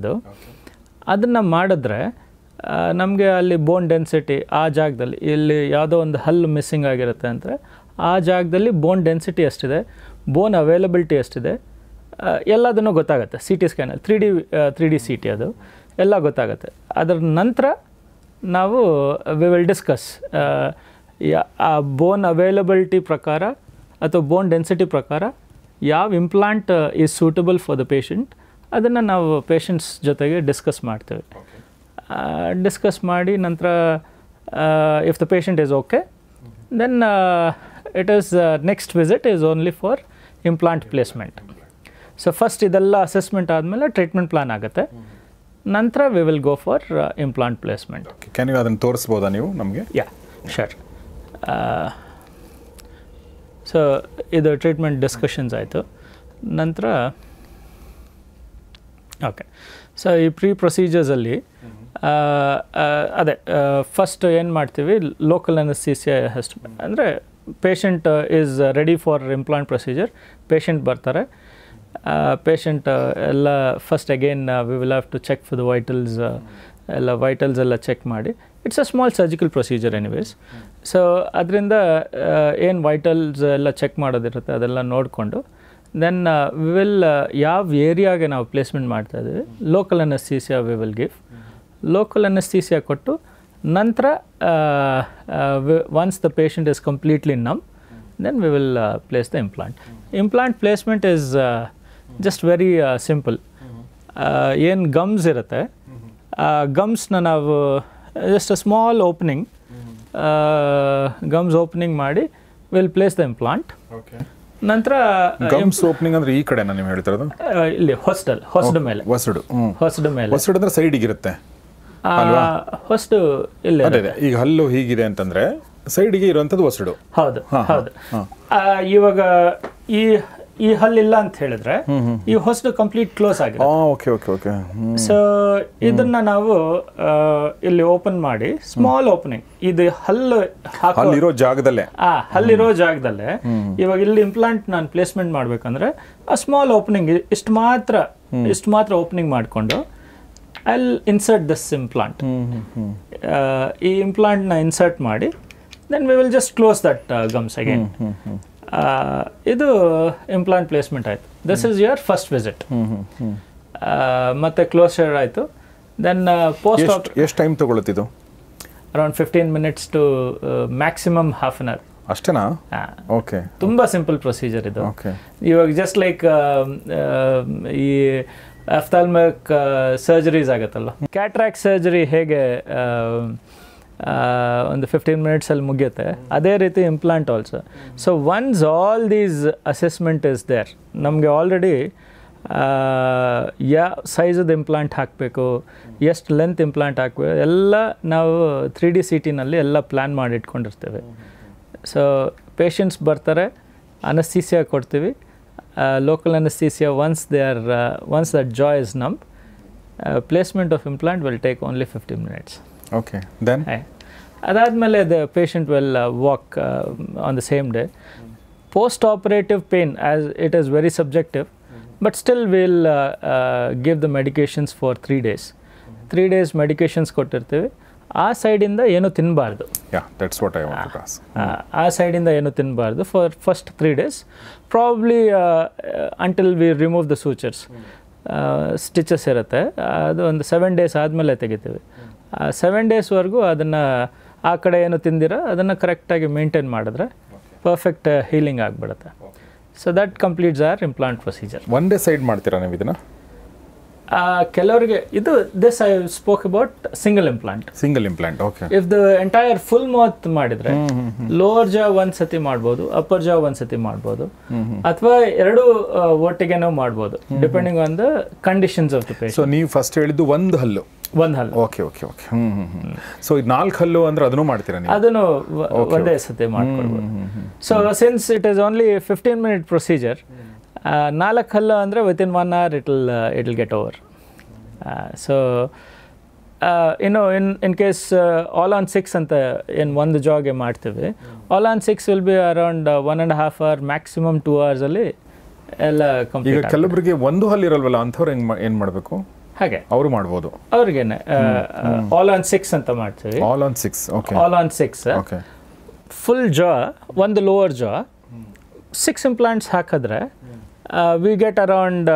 ಅದನ್ನು ಮಾಡಿದ್ರೆ ನಮಗೆ ಅಲ್ಲಿ ಬೋನ್ ಡೆನ್ಸಿಟಿ ಆ ಜಾಗದಲ್ಲಿ, ಇಲ್ಲಿ ಯಾವುದೋ ಒಂದು ಹಲ್ಲು ಮಿಸ್ಸಿಂಗ್ ಆಗಿರುತ್ತೆ ಅಂದರೆ ಆ ಜಾಗದಲ್ಲಿ ಬೋನ್ ಡೆನ್ಸಿಟಿ ಎಷ್ಟಿದೆ, ಬೋನ್ ಅವೈಲಬಿಲಿಟಿ ಎಷ್ಟಿದೆ, ಎಲ್ಲದನ್ನು ಗೊತ್ತಾಗುತ್ತೆ CT ಸ್ಕ್ಯಾನಲ್ಲಿ. 3D CT ಅದು ಎಲ್ಲ ಗೊತ್ತಾಗುತ್ತೆ. ಅದರ ನಂತರ ನಾವು ವಿ ವಿಲ್ ಡಿಸ್ಕಸ್ ಆ ಬೋನ್ ಅವೈಲಬಿಲಿಟಿ ಪ್ರಕಾರ ಅಥವಾ ಬೋನ್ ಡೆನ್ಸಿಟಿ ಪ್ರಕಾರ ಯಾವ implant is suitable for the patient, ಅದನ್ನು ನಾವು ಪೇಷಂಟ್ಸ್ ಜೊತೆಗೆ ಡಿಸ್ಕಸ್ ಮಾಡ್ತೇವೆ. ಡಿಸ್ಕಸ್ ಮಾಡಿ ನಂತರ if the patient is okay, then it is next visit is only for implant placement. So first ಇದೆಲ್ಲ ಅಸೆಸ್ಮೆಂಟ್ ಆದಮೇಲೆ ಟ್ರೀಟ್ಮೆಂಟ್ ಪ್ಲಾನ್ ಆಗುತ್ತೆ. ನಂತರ we will go for implant placement. Can you ಅದನ್ನು ತೋರಿಸ್ಬೋದಾ ನೀವು ನಮಗೆ? Yeah, sure. ಸೊ ಇದು treatment discussions ಆಯಿತು. ನಂತರ ಓಕೆ, ಸೊ ಈ ಪ್ರೀ ಪ್ರೊಸೀಜರ್ಸಲ್ಲಿ ಅದೇ ಫಸ್ಟ್ ಏನು ಮಾಡ್ತೀವಿ, ಲೋಕಲ್ ಅನಸ್ಥೀಸಿಯಾ ಹೆಸ್ಟ್, ಅಂದರೆ patient is ready for implant procedure. Patient ಬರ್ತಾರೆ, ಪೇಷಂಟ್ ಎಲ್ಲ first again we will have to check for the vitals, ಎಲ್ಲ ವೈಟಲ್ಸ್ ಎಲ್ಲ ಚೆಕ್ ಮಾಡಿ. It's a small surgical procedure anyways. So ಅದರಿಂದ ಏನು ವೈಟಲ್ಸ್ ಎಲ್ಲ ಚೆಕ್ ಮಾಡೋದಿರುತ್ತೆ ಅದೆಲ್ಲ ನೋಡಿಕೊಂಡು ದೆನ್ ವಿ ವಿಲ್ ಯಾವ ಏರಿಯಾಗೆ ನಾವು ಪ್ಲೇಸ್ಮೆಂಟ್ ಮಾಡ್ತಾಯಿದ್ದೀವಿ, local anaesthesia we will give. Local anaesthesia ಕೊಟ್ಟು ನಂತರ once the patient is completely numb, then we will place the implant. Implant placement is just very simple. ಏನು gums ಇರುತ್ತೆ, ಗಮ್ಸ್ನ ನಾವು just a small opening, gums opening ಮಾಡಿ will place the implant. ನಂತರ gums opening ಅಂದ್ರೆ ಈ ಕಡೆ ನೀವು ಹೇಳ್ತಿರೋದು? ಇಲ್ಲಿ ಹೊಸದ ಮೇಲೆ. ಹೊಸದ ಮೇಲೆ ಅಂದ್ರೆ ಸೈಡಿಗೆ ಇರುತ್ತೆ, ಹೊಸದು ಇಲ್ಲ. ಈಗ ಹಲ್ಲು ಹೀಗಿದೆ ಅಂತಂದ್ರೆ ಸೈಡಿಗೆ ಇರುವಂಥದ್ದು ಹೊಸಡು. ಹೌದು ಹೌದು. ಇವಾಗ ಈ ಹಲ್ಲಿಲ್ಲ ಅಂತ ಹೇಳಿದ್ರೆ ಈ ಹೊಸದು ಕಂಪ್ಲೀಟ್ ಕ್ಲೋಸ್ ಆಗಿದೆ. Okay okay okay. ಸೊ ಇದನ್ನ ನಾವು ಇಲ್ಲಿ ಓಪನ್ ಮಾಡಿ ಸ್ಮಾಲ್ ಓಪನಿಂಗ್, ಇದು ಹಲ್ಲಿರೋ ಜಾಗದಲ್ಲೇ ಹಲ್ಲಿರೋ ಜಾಗದಲ್ಲೇ ಇವಾಗ ಇಲ್ಲಿ ಇಂಪ್ಲಾಂಟ್ ನಾನು ಪ್ಲೇಸ್ಮೆಂಟ್ ಮಾಡ್ಬೇಕಂದ್ರೆ ಆ ಸ್ಮಾಲ್ ಓಪನಿಂಗ್ ಇಷ್ಟು ಮಾತ್ರ ಓಪನಿಂಗ್ ಮಾಡಿಕೊಂಡು I will insert this implant. ಈ ಇಂಪ್ಲಾಂಟ್ನ ಇನ್ಸರ್ಟ್ ಮಾಡಿ then we will just close that gums again. ಇದು ಇಂಪ್ಲಾಂಟ್ ಪ್ಲೇಸ್ಮೆಂಟ್ ಆಯಿತು. This is your first visit. ಮತ್ತೆ ಕ್ಲೋಸರ್ ಆಯಿತು. ದೆನ್ ಪೋಸ್ಟ್ ಎಷ್ಟು ಟೈಮ್ ತಗೊಳ್ತಿದ್ದು? Around 15 minutes to maximum half an hour. ಅಷ್ಟೇನಾ? ಓಕೆ. ತುಂಬ ಸಿಂಪಲ್ ಪ್ರೊಸೀಜರ್ ಇದು. ಇವಾಗ ಜಸ್ಟ್ ಲೈಕ್ ಈ ಅಫ್ತಾಲ್ಮಿಕ್ ಸರ್ಜರೀಸ್ ಆಗುತ್ತಲ್ಲ, ಕ್ಯಾಟ್ರಾಕ್ಟ್ ಸರ್ಜರಿ ಹೇಗೆ ಒಂದು 15 minutes ಅಲ್ಲಿ ಮುಗಿಯುತ್ತೆ, ಅದೇ ರೀತಿ implant also. So once all these assessment is there, ನಮಗೆ ಆಲ್ರೆಡಿ ಯಾವ ಸೈಜದ ಇಂಪ್ಲಾಂಟ್ ಹಾಕಬೇಕು, ಎಷ್ಟು ಲೆಂತ್ ಇಂಪ್ಲಾಂಟ್ ಹಾಕಬೇಕು ಎಲ್ಲ ನಾವು 3D CTನಲ್ಲಿ ಎಲ್ಲ ಪ್ಲ್ಯಾನ್ ಮಾಡಿ ಇಟ್ಕೊಂಡಿರ್ತೇವೆ. ಸೊ ಪೇಷಂಟ್ಸ್ ಬರ್ತಾರೆ, ಅನಸ್ಥೀಸಿಯಾ ಕೊಡ್ತೀವಿ, local ಅನಸ್ಥೀಸಿಯಾ. Once that Joy is numb, placement of implant will take only 15 minutes. Okay, then ಅದಾದಮೇಲೆ the patient will walk on the same day. Post-operative pain, as it is very subjective, but still we'll give the medications for 3 days. 3 days medications ಕೊಟ್ಟಿರ್ತೀವಿ. ಆ ಸೈಡಿಂದ ಏನು ತಿನ್ನಬಾರ್ದು. that's what I want to ask. ಆ ಸೈಡಿಂದ ಏನು ತಿನ್ನಬಾರ್ದು for first 3 days, probably until we remove the sutures. Stitches ಇರುತ್ತೆ, ಅದು ಒಂದು 7 days ಆದಮೇಲೆ ತೆಗಿತೀವಿ. 7 daysವರೆಗೂ ಅದನ್ನು ಆ ಕಡೆ ಏನು ತಿಂದಿರೋ ಅದನ್ನು ಕರೆಕ್ಟಾಗಿ ಮೇಂಟೈನ್ ಮಾಡಿದ್ರೆ ಪರ್ಫೆಕ್ಟ್ ಹೀಲಿಂಗ್ ಆಗಿಬಿಡುತ್ತೆ. So that completes our implant procedure. One day side ಮಾಡ್ತೀರಾ ನೀವು ಇದನ್ನು? ಕೆಲವರಿಗೆ ಇದು this I spoke about single implant. Okay. If the entire full mouth ಮಾಡಿದ್ರೆ ಲೋವರ್ ಜಾ ಒಂದ್ ಸತಿ ಮಾಡ್ಬೋದು, ಅಪ್ಪರ್ ಜಾ ಒಂದ್ ಸತಿ ಮಾಡ್ಬೋದು, ಅಥವಾ ಎರಡು ಒಟ್ಟಿಗೆನೂ ಮಾಡ್ಬೋದು, depending on the conditions of the patient. So ನೀವು ಫಸ್ಟ್ ಹೇಳಿದ್ದು ಒಂದು ಹಲ್ಲು. Okay okay okay. ಸೊ 4 ಹಲ್ಲು ಅಂದ್ರೆ ಅದನ್ನು ಮಾಡ್ತೀರಾ ನೀವು? ಅದನ್ನು ಒಂದೇ ಸತಿ ಮಾಡ್ಕೊಡ್ಬೋದು. So since it is only 15 minute procedure, 4 ಹಲ್ಲು ಅಂದರೆ within 1 hour it will get over. So in case all on 6 ಅಂತ ಏನು ಒಂದು ಜಾಗೆ ಮಾಡ್ತೀವಿ, all on 6 will be around 1.5 hour, maximum 2 hours ಅಲ್ಲಿ ಎಲ್ಲ ಕಂಪ್ಲೀಟ್. ಈಗ ಕೆಲವರಿಗೆ ಒಂದು ಹಲ್ಲು ಇರಲ್ವಲ್ಲ, ಅಂಥವ್ರು ಏನು ಮಾಡಬೇಕು? ಹಾಗೆ ಅವರು ಮಾಡ್ಬೋದು. ಅವ್ರಿಗೇನೆ ಆಲ್ ಆನ್ 6 ಅಂತ ಮಾಡ್ತೀವಿ. All on 6. Okay. All on 6. Okay. Full ಜಾ, ಒಂದು ಲೋವರ್ ಜಾ 6 implants ಹಾಕಿದ್ರೆ we get around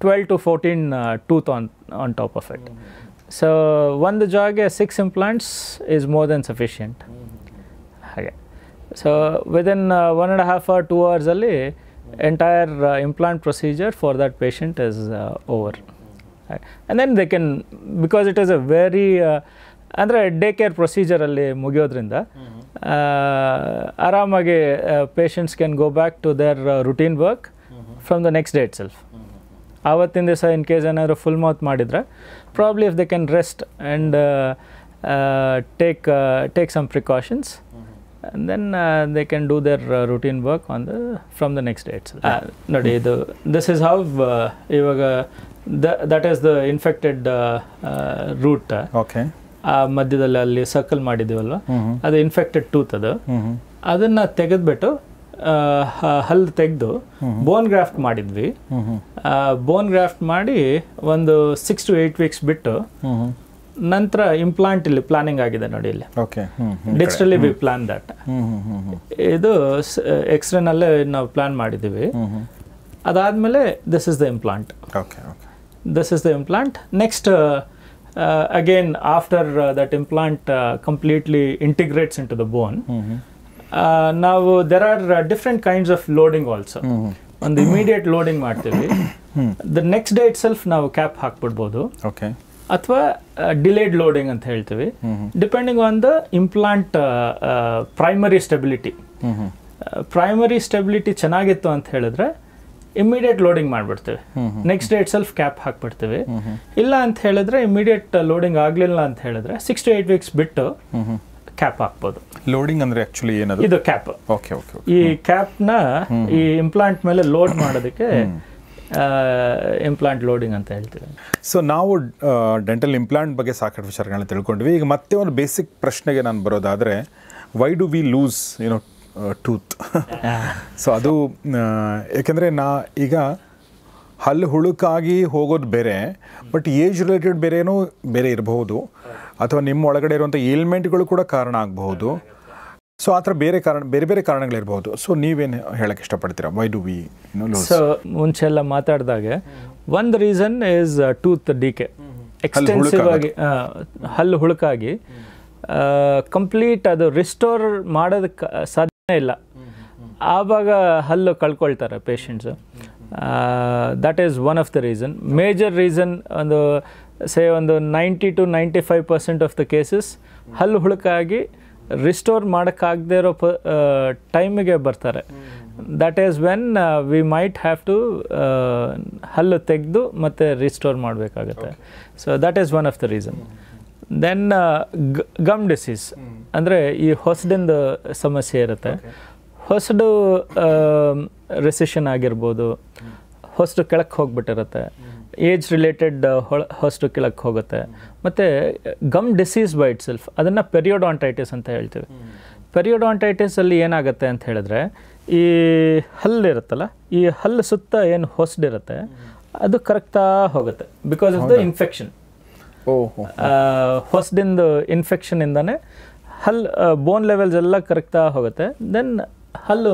12 to 14 tooth on top of it. So ಒಂದು ಜಾಗೆ 6 implants is more than sufficient. ಹಾಗೆ. ಸೊ ವಿದಿನ್ 1.5 hour 2 hours ಅಲ್ಲಿ entire implant procedure for that patient is over. And then they can, because it is a very ಅಂದರೆ day care ಪ್ರೊಸೀಜರಲ್ಲಿ ಮುಗಿಯೋದ್ರಿಂದ ಆರಾಮಾಗಿ patients can go back to their routine work from the next day itself. ಆವತ್ತಿನ ದಿವಸ in case ಏನಾದರೂ full mouth ಮಾಡಿದರೆ probably if they can rest and take some precautions, and then they can do their routine work from the next day itself. ನೋಡಿ, ಇದು this is how ಇವಾಗ that is the infected root. Okay. ಮಧ್ಯದಲ್ಲಿ ಅಲ್ಲಿ circle ಮಾಡಿದ್ದೀವಲ್ವ, ಅದು infected tooth. ಅದನ್ನು ತೆಗೆದ್ಬಿಟ್ಟು ಹಲ್ಲು ತೆಗೆದು ಬೋನ್ ಗ್ರಾಫ್ಟ್ ಮಾಡಿದ್ವಿ. ಬೋನ್ ಗ್ರಾಫ್ಟ್ ಮಾಡಿ ಒಂದು 6 to 8 weeks ಬಿಟ್ಟು ನಂತರ ಇಂಪ್ಲಾಂಟ್ ಇಲ್ಲಿ ಪ್ಲಾನಿಂಗ್ ಆಗಿದೆ ನೋಡಿ, ಇಲ್ಲಿ ಡಿಜಿಟಲಿ ವಿ ಪ್ಲಾನ್ ದಟ್. ಇದು ಎಕ್ಸ್ರೇನಲ್ಲೇ ನಾವು ಪ್ಲಾನ್ ಮಾಡಿದ್ದೀವಿ. ಅದಾದಮೇಲೆ this is the implant. This is the implant. Next again after that implant completely integrates into the bone, now there are different kinds of loading also. ಒಂದು immediate loading ಮಾಡ್ತೀವಿ, the next day itself ನಾವು cap ಹಾಕ್ಬಿಡ್ಬೋದು, ಅಥವಾ delayed loading ಅಂತ ಹೇಳ್ತೀವಿ, depending on the implant primary stability. Primary stability ಚೆನ್ನಾಗಿತ್ತು ಅಂತ ಹೇಳಿದ್ರೆ ಇಮಿಡಿಯೇಟ್ ಲೋಡಿಂಗ್ ಮಾಡಿಬಿಡ್ತೀವಿ, next day itself cap ಹಾಕ್ಬಿಡ್ತೀವಿ. ಇಲ್ಲ ಅಂತ ಹೇಳಿದ್ರೆ ಇಮಿಡಿಯೇಟ್ ಲೋಡಿಂಗ್ ಆಗಲಿಲ್ಲ ಅಂತ ಹೇಳಿದ್ರೆ 6 to 8 weeks ಬಿಟ್ಟು ಕ್ಯಾಪ್ ಹಾಕ್ಬೋದು. ಲೋಡಿಂಗ್ ಅಂದರೆ ಆ್ಯಕ್ಚುಲಿ ಏನದು? ಇದು ಕ್ಯಾಪ್. Okay okay. ಈ ಕ್ಯಾಪ್ನ ಈ ಇಂಪ್ಲಾಂಟ್ ಮೇಲೆ ಲೋಡ್ ಮಾಡೋದಕ್ಕೆ ಇಂಪ್ಲಾಂಟ್ ಲೋಡಿಂಗ್ ಅಂತ ಹೇಳ್ತೀವಿ. ಸೊ ನಾವು ಡೆಂಟಲ್ ಇಂಪ್ಲಾಂಟ್ ಬಗ್ಗೆ ಸಾಕಷ್ಟು ವಿಚಾರಗಳನ್ನ ತಿಳ್ಕೊಂಡ್ವಿ. ಈಗ ಮತ್ತೆ ಒಂದು ಬೇಸಿಕ್ ಪ್ರಶ್ನೆಗೆ ನಾನು ಬರೋದಾದರೆ, Y do we loose tooth? So ಅದು ಯಾಕೆಂದರೆ ಈಗ ಹಲ್ಲು ಹುಳುಕಾಗಿ ಹೋಗೋದು ಬೇರೆ, ಬಟ್ ಏಜ್ ರಿಲೇಟೆಡ್ ಬೇರೆ ಇರಬಹುದು, ಅಥವಾ ನಿಮ್ಮ ಒಳಗಡೆ ಇರುವಂಥ ಏಲ್ಮೆಂಟ್ಗಳು ಕೂಡ ಕಾರಣ ಆಗಬಹುದು. ಸೊ ಆ ಥರ ಬೇರೆ ಬೇರೆ ಕಾರಣಗಳಿರ್ಬೋದು. ಸೊ ನೀವೇನು ಹೇಳಕ್ಕೆ ಇಷ್ಟಪಡ್ತೀರಾ? Why do we lose? So ಮುಂಚೆ ಎಲ್ಲ ಮಾತಾಡಿದಾಗೆ ಒಂದು reason is tooth decay. Extensive ಆಗಿ ಹಲ್ಲು ಹುಳುಕಾಗಿ ಕಂಪ್ಲೀಟ್ ಅದು ರಿಸ್ಟೋರ್ ಮಾಡೋದಕ್ಕೆ ಸಾಧ್ಯ ಇಲ್ಲ. ಆವಾಗ ಹಲ್ಲು ಕಳ್ಕೊಳ್ತಾರೆ patients. That is one of the reason. Major reason ಒಂದು 90 to 95% ಆಫ್ ದ ಕೇಸಸ್ ಹಲ್ಲು ಹುಳುಕಾಗಿ ರಿಸ್ಟೋರ್ ಮಾಡೋಕ್ಕಾಗದೇ ಇರೋ ಟೈಮಿಗೆ ಬರ್ತಾರೆ. That is when we might have to ಹಲ್ಲು ತೆಗೆದು ಮತ್ತೆ ರಿಸ್ಟೋರ್ ಮಾಡಬೇಕಾಗತ್ತೆ. So that is one of the reason. Then gum disease ಅಂದರೆ ಈ ಹೊಸಡಿಂದ ಸಮಸ್ಯೆ ಇರುತ್ತೆ. ಹೊಸಡು ರೆಸಿಷನ್ ಆಗಿರ್ಬೋದು, ಹೊಸಡು ಕೆಳಕ್ಕೆ ಹೋಗ್ಬಿಟ್ಟಿರುತ್ತೆ, ಏಜ್ ರಿಲೇಟೆಡ್ ಹೊಸಡು ಕೆಳಕ್ಕೆ ಹೋಗುತ್ತೆ. ಮತ್ತು gum disease by it self, ಅದನ್ನು ಪೆರಿಯೋಡಾಂಟೈಟಿಸ್ ಅಂತ ಹೇಳ್ತೀವಿ. ಪೆರಿಯೋಡಾಂಟೈಟಿಸಲ್ಲಿ ಏನಾಗುತ್ತೆ ಅಂತ ಹೇಳಿದ್ರೆ, ಈ ಹಲ್ಲು ಇರುತ್ತಲ್ಲ, ಈ ಹಲ್ಲು ಸುತ್ತ ಏನು ಹೊಸಡಿರುತ್ತೆ ಅದು ಕರಗ್ತಾ ಹೋಗುತ್ತೆ ಬಿಕಾಸ್ ಆಫ್ ದ ಇನ್ಫೆಕ್ಷನ್. ಹೊಸದಿಂದ ಇನ್ಫೆಕ್ಷನಿಂದನೇ ಹಲ್ಲು ಬೋನ್ ಲೆವೆಲ್ಸ್ ಎಲ್ಲ ಕರಗ್ತಾ ಹೋಗುತ್ತೆ. ದೆನ್ ಹಲ್ಲು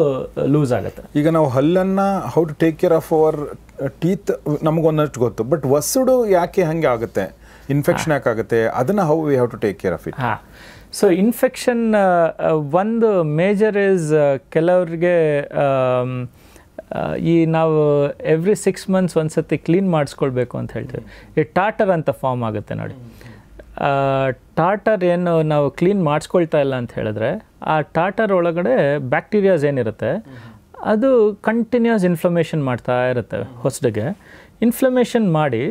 ಲೂಸ್ ಆಗುತ್ತೆ. ಈಗ ನಾವು ಹಲ್ಲನ್ನು how to take care of our teeth ನಮಗೊಂದಷ್ಟು ಗೊತ್ತು, ಬಟ್ ಹೊಸಡು ಯಾಕೆ ಹಾಗೆ ಆಗುತ್ತೆ, ಇನ್ಫೆಕ್ಷನ್ ಯಾಕೆ ಆಗುತ್ತೆ, ಅದನ್ನು how we have to take care of it? So infection ಒಂದು ಮೇಜರ್ ಈಸ್ ಕೆಲವ್ರಿಗೆ ಈ ನಾವು ಎವ್ರಿ 6 months ಒಂದ್ಸತಿ ಕ್ಲೀನ್ ಮಾಡಿಸ್ಕೊಳ್ಬೇಕು ಅಂತ ಹೇಳ್ತೀವಿ. ಈ ಟಾಟರ್ ಅಂತ ಫಾರ್ಮ್ ಆಗುತ್ತೆ ನೋಡಿ. ಟಾಟರ್ ಏನು ನಾವು ಕ್ಲೀನ್ ಮಾಡಿಸ್ಕೊಳ್ತಾ ಇಲ್ಲ ಅಂತ ಹೇಳಿದ್ರೆ, ಆ ಟಾಟರ್ ಒಳಗಡೆ ಬ್ಯಾಕ್ಟೀರಿಯಾಸ್ ಏನಿರುತ್ತೆ ಅದು ಕಂಟಿನ್ಯೂಸ್ ಇನ್ಫ್ಲಮೇಷನ್ ಮಾಡ್ತಾ ಇರುತ್ತೆ ಹೊಸಡಿಗೆ. ಇನ್ಫ್ಲಮೇಷನ್ ಮಾಡಿ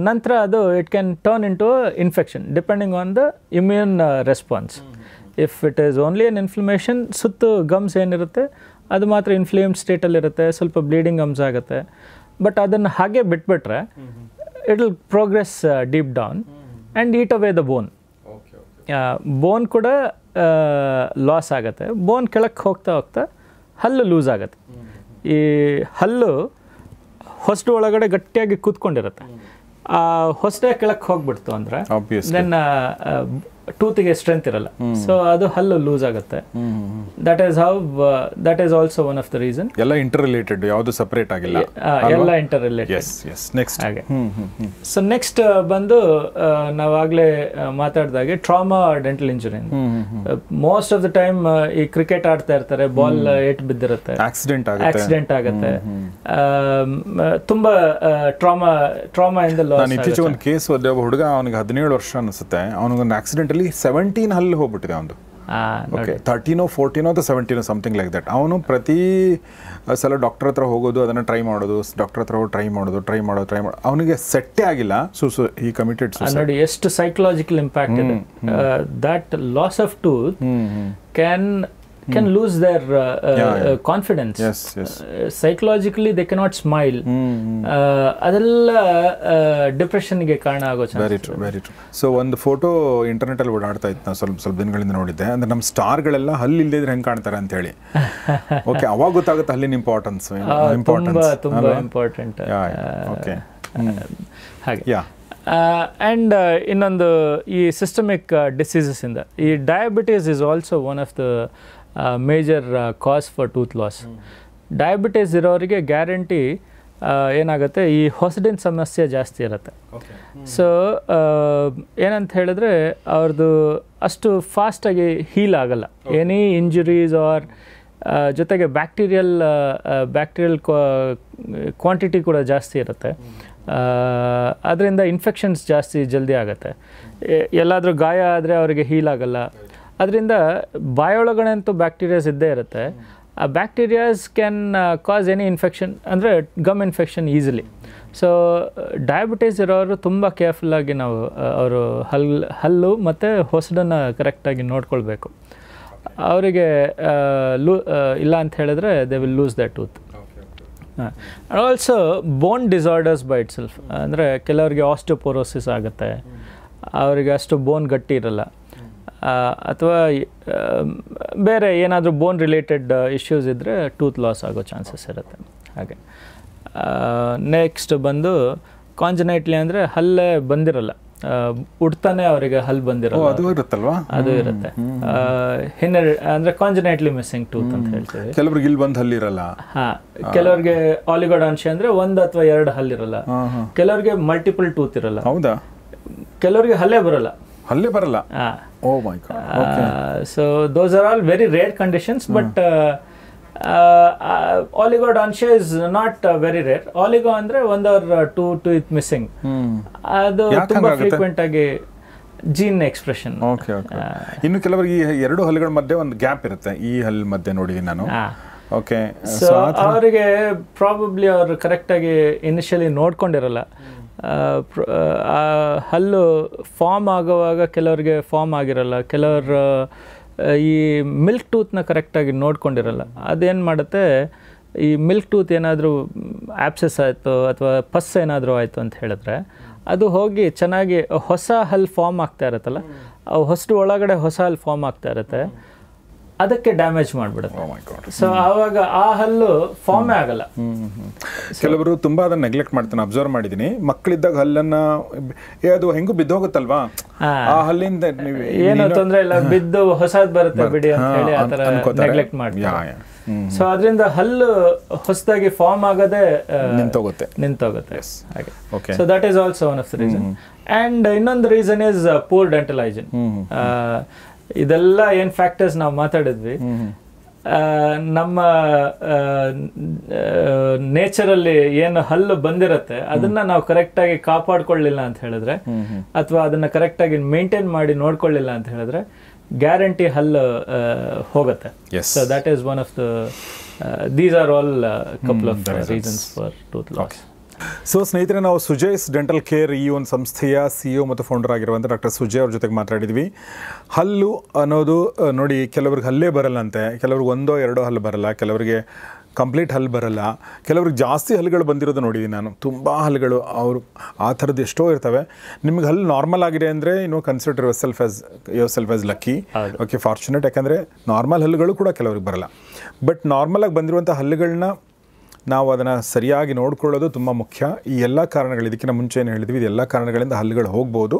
ನಂತರ ಅದು it can turn in to infection depending on the immune response. If it is only an inflammation, ಸುತ್ತು ಗಮ್ಸ್ ಏನಿರುತ್ತೆ ಅದು ಮಾತ್ರ ಇನ್ಫ್ಲೇಮ್ಡ್ ಸ್ಟೇಟಲ್ಲಿರುತ್ತೆ, ಸ್ವಲ್ಪ ಬ್ಲೀಡಿಂಗ್ ಗಮ್ಸ್ ಆಗುತ್ತೆ. ಬಟ್ ಅದನ್ನು ಹಾಗೆ ಬಿಟ್ಬಿಟ್ರೆ it will progress deep down and eat away the bone. Bone ಕೂಡ ಲಾಸ್ ಆಗುತ್ತೆ. ಬೋನ್ ಕೆಳಕ್ಕೆ ಹೋಗ್ತಾ ಹೋಗ್ತಾ ಹಲ್ಲು ಲೂಸ್ ಆಗುತ್ತೆ. ಈ ಹಲ್ಲು ಹೊಸಡು ಒಳಗಡೆ ಗಟ್ಟಿಯಾಗಿ ಕೂತ್ಕೊಂಡಿರುತ್ತೆ. ಆ ಹೊಸಡೆ ಕೆಳಕ್ಕೆ ಹೋಗ್ಬಿಡ್ತು ಅಂದರೆ ದೆನ್ ಟೂತಿಗೆ ಸ್ಟ್ರೆಂತ್ ಇರಲ್ಲ. ಸೊ ಅದು ಹಲ್ಲು ಲೂಸ್ ಆಗುತ್ತೆ. That is also one of the reason. ಎಲ್ಲ ಇಂಟರ್ ರಿಲೇಟೆಡ್, ಯಾವುದು ಸಪರೇಟ್ ಆಗಿಲ್ಲ, ಎಲ್ಲ ಇಂಟರ್ ರಿಲೇಟೆಡ್. ನೆಕ್ಸ್ಟ್ ಹಾಗೆ. ಸೊ ನೆಕ್ಸ್ಟ್ ಬಂದು ನಾವಾಗಲೇ ಮಾತಾಡಿದಾಗೆ trauma dental injury. Most of the time ಈ ಕ್ರಿಕೆಟ್ ಆಡ್ತಾ ಇರ್ತಾರೆ, ಬಾಲ್ ಏಟ್ ಬಿದ್ದಿರುತ್ತೆ, ಆಕ್ಸಿಡೆಂಟ್ ಆಗುತ್ತೆ, ತುಂಬಾ ಟ್ರಾಮಾ ಇಂದ ಲಾಸ್. ನಾನು ಇತ್ತೀಚೆಗೆ ಒಂದು ಕೇಸ್ ಓದಿದೆ. ಒಬ್ಬ ಹುಡುಗ, ಅವನಿಗೆ 17 ವರ್ಷ ಅನಿಸುತ್ತೆ, ಅವನಿಗೊಂದು ಆಕ್ಸಿಡೆಂಟ್ ಅಲ್ಲಿ 17 ಹಲ್ಲು ಹೋಗ್ಬಿಟ್ಟಿದೆ ಅವನು. 13 or 14 or 17 something like that. ಅವನು ಪ್ರತಿ ಸಲ ಡಾಕ್ಟರ್ ಹತ್ರ ಹೋಗೋದು, ಅದನ್ನು ಟ್ರೈ ಮಾಡೋದು, ಡಾಕ್ಟರ್ ಹತ್ರ ಹೋಗಿ ಟ್ರೈ ಮಾಡೋದು. ಅವನಿಗೆ ಸೆಟ್ಟೇ ಆಗಿಲ್ಲ. ಸೊ ಈ ಕಮಿಟೆಡ್ ನೋಡಿ ಎಷ್ಟು ಸೈಕಲಾಜಿಕಲ್ ಇಂಪ್ಯಾಕ್ಟ್ ಇದೆ. That loss of tooth can lose their confidence. Psychologically they cannot smile. ಅದೆಲ್ಲ ಡಿಪ್ರೆಷನ್ಗೆ ಕಾರಣ ಆಗೋ ಚಾನ್ಸ್. Very true. ಸೊ ಒಂದು ಫೋಟೋ ಇಂಟರ್ನೆಟಲ್ಲಿ ಓಡಾಡ್ತಾ ಇತ್ತು, ನಾನು ಸ್ವಲ್ಪ ದಿನಗಳಿಂದ ನೋಡಿದ್ದೆ. ಅಂದರೆ ನಮ್ಮ ಸ್ಟಾರ್ಗಳೆಲ್ಲ ಹಲ್ಲು ಇಲ್ಲದಿದ್ರೆ ಹೆಂಗೆ ಕಾಣ್ತಾರೆ ಅಂತ ಹೇಳಿ. ಓಕೆ, ಅವಾಗ ಗೊತ್ತಾಗುತ್ತೆ ಹಲ್ಲಿನ ಇಂಪಾರ್ಟೆನ್ಸ್. ತುಂಬ ಇಂಪಾರ್ಟೆಂಟ್. ಹಾಗೆ. ಆ್ಯಂಡ್ ಇನ್ನೊಂದು ಈ ಸಿಸ್ಟಮಿಕ್ ಡಿಸೀಸಸ್ಸಿಂದ ಈ diabetes is also one of the major cause for tooth loss. Diabetes ಇರೋರಿಗೆ ಗ್ಯಾರಂಟಿ ಏನಾಗುತ್ತೆ, ಈ ಹೊಸಡಿನ ಸಮಸ್ಯೆ ಜಾಸ್ತಿ ಇರುತ್ತೆ. ಸೊ ಏನಂತ ಹೇಳಿದ್ರೆ ಅವ್ರದ್ದು ಅಷ್ಟು ಫಾಸ್ಟಾಗಿ ಹೀಲ್ ಆಗಲ್ಲ. ಎನಿ ಇಂಜುರೀಸ್ ಆರ್ ಜೊತೆಗೆ ಬ್ಯಾಕ್ಟೀರಿಯಲ್ ಕ್ವಾಂಟಿಟಿ ಕೂಡ ಜಾಸ್ತಿ ಇರುತ್ತೆ. ಅದರಿಂದ ಇನ್ಫೆಕ್ಷನ್ಸ್ ಜಾಸ್ತಿ ಜಲ್ದಿ ಆಗುತ್ತೆ. ಎಲ್ಲಾದರೂ ಗಾಯ ಆದರೆ ಅವರಿಗೆ ಹೀಲ್ ಆಗಲ್ಲ. ಅದರಿಂದ ಬಾಯೊಳಗಡೆ ಅಂತೂ ಬ್ಯಾಕ್ಟೀರಿಯಾಸ್ ಇದ್ದೇ ಇರುತ್ತೆ. ಆ bacterias can cause any infection, ಅಂದರೆ gum infection easily. So diabetes ಇರೋರು ತುಂಬ ಕೇರ್ಫುಲ್ಲಾಗಿ ನಾವು ಅವರು ಹಲ್ಲು ಮತ್ತು ಹೊಸಡನ್ನು ಕರೆಕ್ಟಾಗಿ ನೋಡ್ಕೊಳ್ಬೇಕು. ಅವರಿಗೆ ಇಲ್ಲ ಅಂತ ಹೇಳಿದ್ರೆ they will lose the tooth. And also bone disorders by it self, ಅಂದರೆ ಕೆಲವರಿಗೆ ಆಸ್ಟಿಯೋಪೊರೋಸಿಸ್ ಆಗುತ್ತೆ, ಅವರಿಗೆ ಅಷ್ಟು ಬೋನ್ ಗಟ್ಟಿ ಇರಲ್ಲ, ಅಥವಾ ಬೇರೆ ಏನಾದರೂ ಬೋನ್ ರಿಲೇಟೆಡ್ ಇಶ್ಯೂಸ್ ಇದ್ದರೆ ಟೂತ್ ಲಾಸ್ ಆಗೋ ಚಾನ್ಸಸ್ ಇರುತ್ತೆ. ಹಾಗೆ ನೆಕ್ಸ್ಟ್ ಬಂದು ಕಾಂಜನೈಟ್ಲಿ ಅಂದರೆ ಹಲ್ಲೇ ಬಂದಿರಲ್ಲ, ಹುಡ್ತಾನೆ ಅವರಿಗೆ ಹಲ್ಲು ಬಂದಿರಲ್ಲ, ಅದು ಇರುತ್ತಲ್ವಾ? ಅದು ಇರುತ್ತೆ. ಅಂದರೆ ಕಾಂಜನೈಟ್ಲಿ ಮಿಸ್ಸಿಂಗ್ ಟೂತ್ ಅಂತ ಹೇಳ್ತೀವಿ. ಕೆಲವ್ರಿಗೆ ಇಲ್ಲಿ ಒಂದು ಹಲ್ಲಿರಲ್ಲ. ಹಾಂ, ಕೆಲವ್ರಿಗೆ ಆಲಿಗೋಡಾನ್ಷಿಯಾ ಅಂದರೆ 1 ಅಥವಾ 2 ಹಲ್ಲಿರಲ್ಲ, ಕೆಲವ್ರಿಗೆ ಮಲ್ಟಿಪಲ್ ಟೂತ್ ಇರಲ್ಲ. ಹೌದಾ? ಕೆಲವ್ರಿಗೆ ಹಲ್ಲೇ ಬರಲ್ಲ. ಹಲ್ಲೇ ಬರಲ್ಲ? Oh my god. So those are all very rare conditions, but oligodontia is not very rare. Oligo ಅಂದರೆ 1 or 2 ಟೂತ್ ಮಿಸ್ಸಿಂಗ್, ಅದು ತುಂಬ ಫ್ರೀಕ್ವೆಂಟ್ ಆಗಿ ಜೀನ್ ಎಕ್ಸ್ಪ್ರೆಷನ್. Okay okay. ಇನ್ನು ಕೆಲವರಿಗೆ ಈ 2 ಹಲ್ಲುಗಳ ಮಧ್ಯೆ ಒಂದು ಗ್ಯಾಪ್ ಇರುತ್ತೆ, ಈ ಹಲ್ಲು ಮಧ್ಯೆ ನೋಡಿದ್ದೀನಿ ನಾನು. ಓಕೆ. ಸೊ ಅವರಿಗೆ ಪ್ರಾಬಬ್ಲಿ ಅವರು ಕರೆಕ್ಟಾಗಿ ಇನಿಷಿಯಲಿ ನೋಡ್ಕೊಂಡಿರಲ್ಲ. ಹಲ್ಲು ಫಾರ್ಮ್ ಆಗುವಾಗ ಕೆಲವ್ರಿಗೆ ಫಾರ್ಮ್ ಆಗಿರಲ್ಲ, ಕೆಲವರು ಈ ಮಿಲ್ಕ್ ಟೂತ್ನ ಕರೆಕ್ಟಾಗಿ ನೋಡ್ಕೊಂಡಿರಲ್ಲ. ಅದೇನು ಮಾಡುತ್ತೆ, ಈ ಮಿಲ್ಕ್ ಟೂತ್ ಏನಾದರೂ ಆ್ಯಪ್ಸಸ್ ಆಯಿತು ಅಥವಾ ಪಸ್ ಏನಾದರೂ ಆಯಿತು ಅಂತ ಹೇಳಿದ್ರೆ ಅದು ಹೋಗಿ ಚೆನ್ನಾಗಿ ಹೊಸ ಹಲ್ಲು ಫಾರ್ಮ್ ಆಗ್ತಾ ಇರುತ್ತಲ್ಲ, ಹೊಸದು ಒಳಗಡೆ ಹೊಸ ಹಲ್ಲು ಫಾರ್ಮ್ ಆಗ್ತಾ ಇರುತ್ತೆ, ಅದಕ್ಕೆ ಡ್ಯಾಮೇಜ್ ಮಾಡಿಬಿಡುತ್ತೆ. ಸೊ ಆವಾಗ ಆ ಹಲ್ಲು ಫಾರ್ಮೇ ಆಗಲ್ಲ. ಕೆಲವರು ತುಂಬ ಅದನ್ನ ನೆಗ್ಲೆಕ್ಟ್ ಮಾಡ್ತಾನೆ, ಅಬ್ಸರ್ವ್ ಮಾಡಿದ್ದೀನಿ. ಮಕ್ಕಳಿದ್ದಾಗ ಹಲ್ಲನ್ನ ಅದು ಹೆಂಗೂ ಬಿದ್ದೋಗುತ್ತಲ್ವಾ, ಆ ಹಲ್ಲಿಂದ ಏನು ತೊಂದರೆ ಇಲ್ಲ, ಬಿದ್ದು ಹೊಸದು ಬರುತ್ತೆ ಬಿಡಿ ಅಂತ ಹೇಳಿ ಆ ಥರ ನೆಗ್ಲೆಕ್ಟ್ ಮಾಡ್ತಾರೆ. ಸೊ ಅದರಿಂದ ಹಲ್ಲು ಹೊಸದಾಗಿ ಫಾರ್ಮ್ ಆಗದೆ ನಿಂತೋಗುತ್ತೆ. ಹಾಗೆ. So that is also one of the reason. And ಇನ್ನೊಂದು reason is poor dental hygiene. ಇದೆಲ್ಲ ಏನು ಫ್ಯಾಕ್ಟರ್ಸ್ ನಾವು ಮಾತಾಡಿದ್ವಿ, ನಮ್ಮ ನೇಚರಲ್ಲಿ ಏನು ಹಲ್ಲು ಬಂದಿರುತ್ತೆ ಅದನ್ನ ನಾವು ಕರೆಕ್ಟಾಗಿ ಕಾಪಾಡ್ಕೊಳ್ಳಿಲ್ಲ ಅಂತ ಹೇಳಿದ್ರೆ, ಅಥವಾ ಅದನ್ನ ಕರೆಕ್ಟಾಗಿ ಮೇಂಟೈನ್ ಮಾಡಿ ನೋಡ್ಕೊಳ್ಳಿಲ್ಲ ಅಂತ ಹೇಳಿದ್ರೆ ಗ್ಯಾರಂಟಿ ಹಲ್ಲು ಹೋಗುತ್ತೆ. So that is one of the these are all couple of reasons for tooth loss. So ಸ್ನೇಹಿತರೆ, ನಾವು ಸುಜಯ್ಸ್ ಡೆಂಟಲ್ ಕೇರ್ ಈ ಒಂದು ಸಂಸ್ಥೆಯ CEO ಮತ್ತು ಫೌಂಡರ್ ಆಗಿರುವಂಥ ಡಾಕ್ಟರ್ ಸುಜಯ್ ಅವ್ರ ಜೊತೆಗೆ ಮಾತಾಡಿದ್ವಿ. ಹಲ್ಲು ಅನ್ನೋದು ನೋಡಿ, ಕೆಲವ್ರಿಗೆ ಹಲ್ಲೇ ಬರಲ್ಲಂತೆ, ಕೆಲವ್ರಿಗೆ 1 or 2 ಹಲ್ಲು ಬರಲ್ಲ, ಕೆಲವರಿಗೆ ಕಂಪ್ಲೀಟ್ ಹಲ್ಲು ಬರಲ್ಲ, ಕೆಲವ್ರಿಗೆ ಜಾಸ್ತಿ ಹಲ್ಲುಗಳು ಬಂದಿರೋದು ನೋಡಿದ್ದೀನಿ ನಾನು, ತುಂಬ ಹಲ್ಲುಗಳು. ಅವರು ಆ ಥರದ್ದು ಎಷ್ಟೋ ಇರ್ತವೆ. ನಿಮ್ಗೆ ಹಲ್ಲು ನಾರ್ಮಲ್ ಆಗಿದೆ ಅಂದರೆ consider your self as lucky, okay, fortunate. ಯಾಕಂದರೆ ನಾರ್ಮಲ್ ಹಲ್ಲುಗಳು ಕೂಡ ಕೆಲವ್ರಿಗೆ ಬರಲ್ಲ. ಬಟ್ ನಾರ್ಮಲಾಗಿ ಬಂದಿರುವಂಥ ಹಲ್ಲುಗಳನ್ನ ನಾವು ಅದನ್ನು ಸರಿಯಾಗಿ ನೋಡ್ಕೊಳ್ಳೋದು ತುಂಬ ಮುಖ್ಯ. ಈ ಎಲ್ಲ ಕಾರಣಗಳು, ಇದಕ್ಕಿಂತ ಮುಂಚೆ ಏನು ಹೇಳಿದ್ವಿ, ಇದೆಲ್ಲ ಕಾರಣಗಳಿಂದ ಹಲ್ಲುಗಳು ಹೋಗ್ಬೋದು.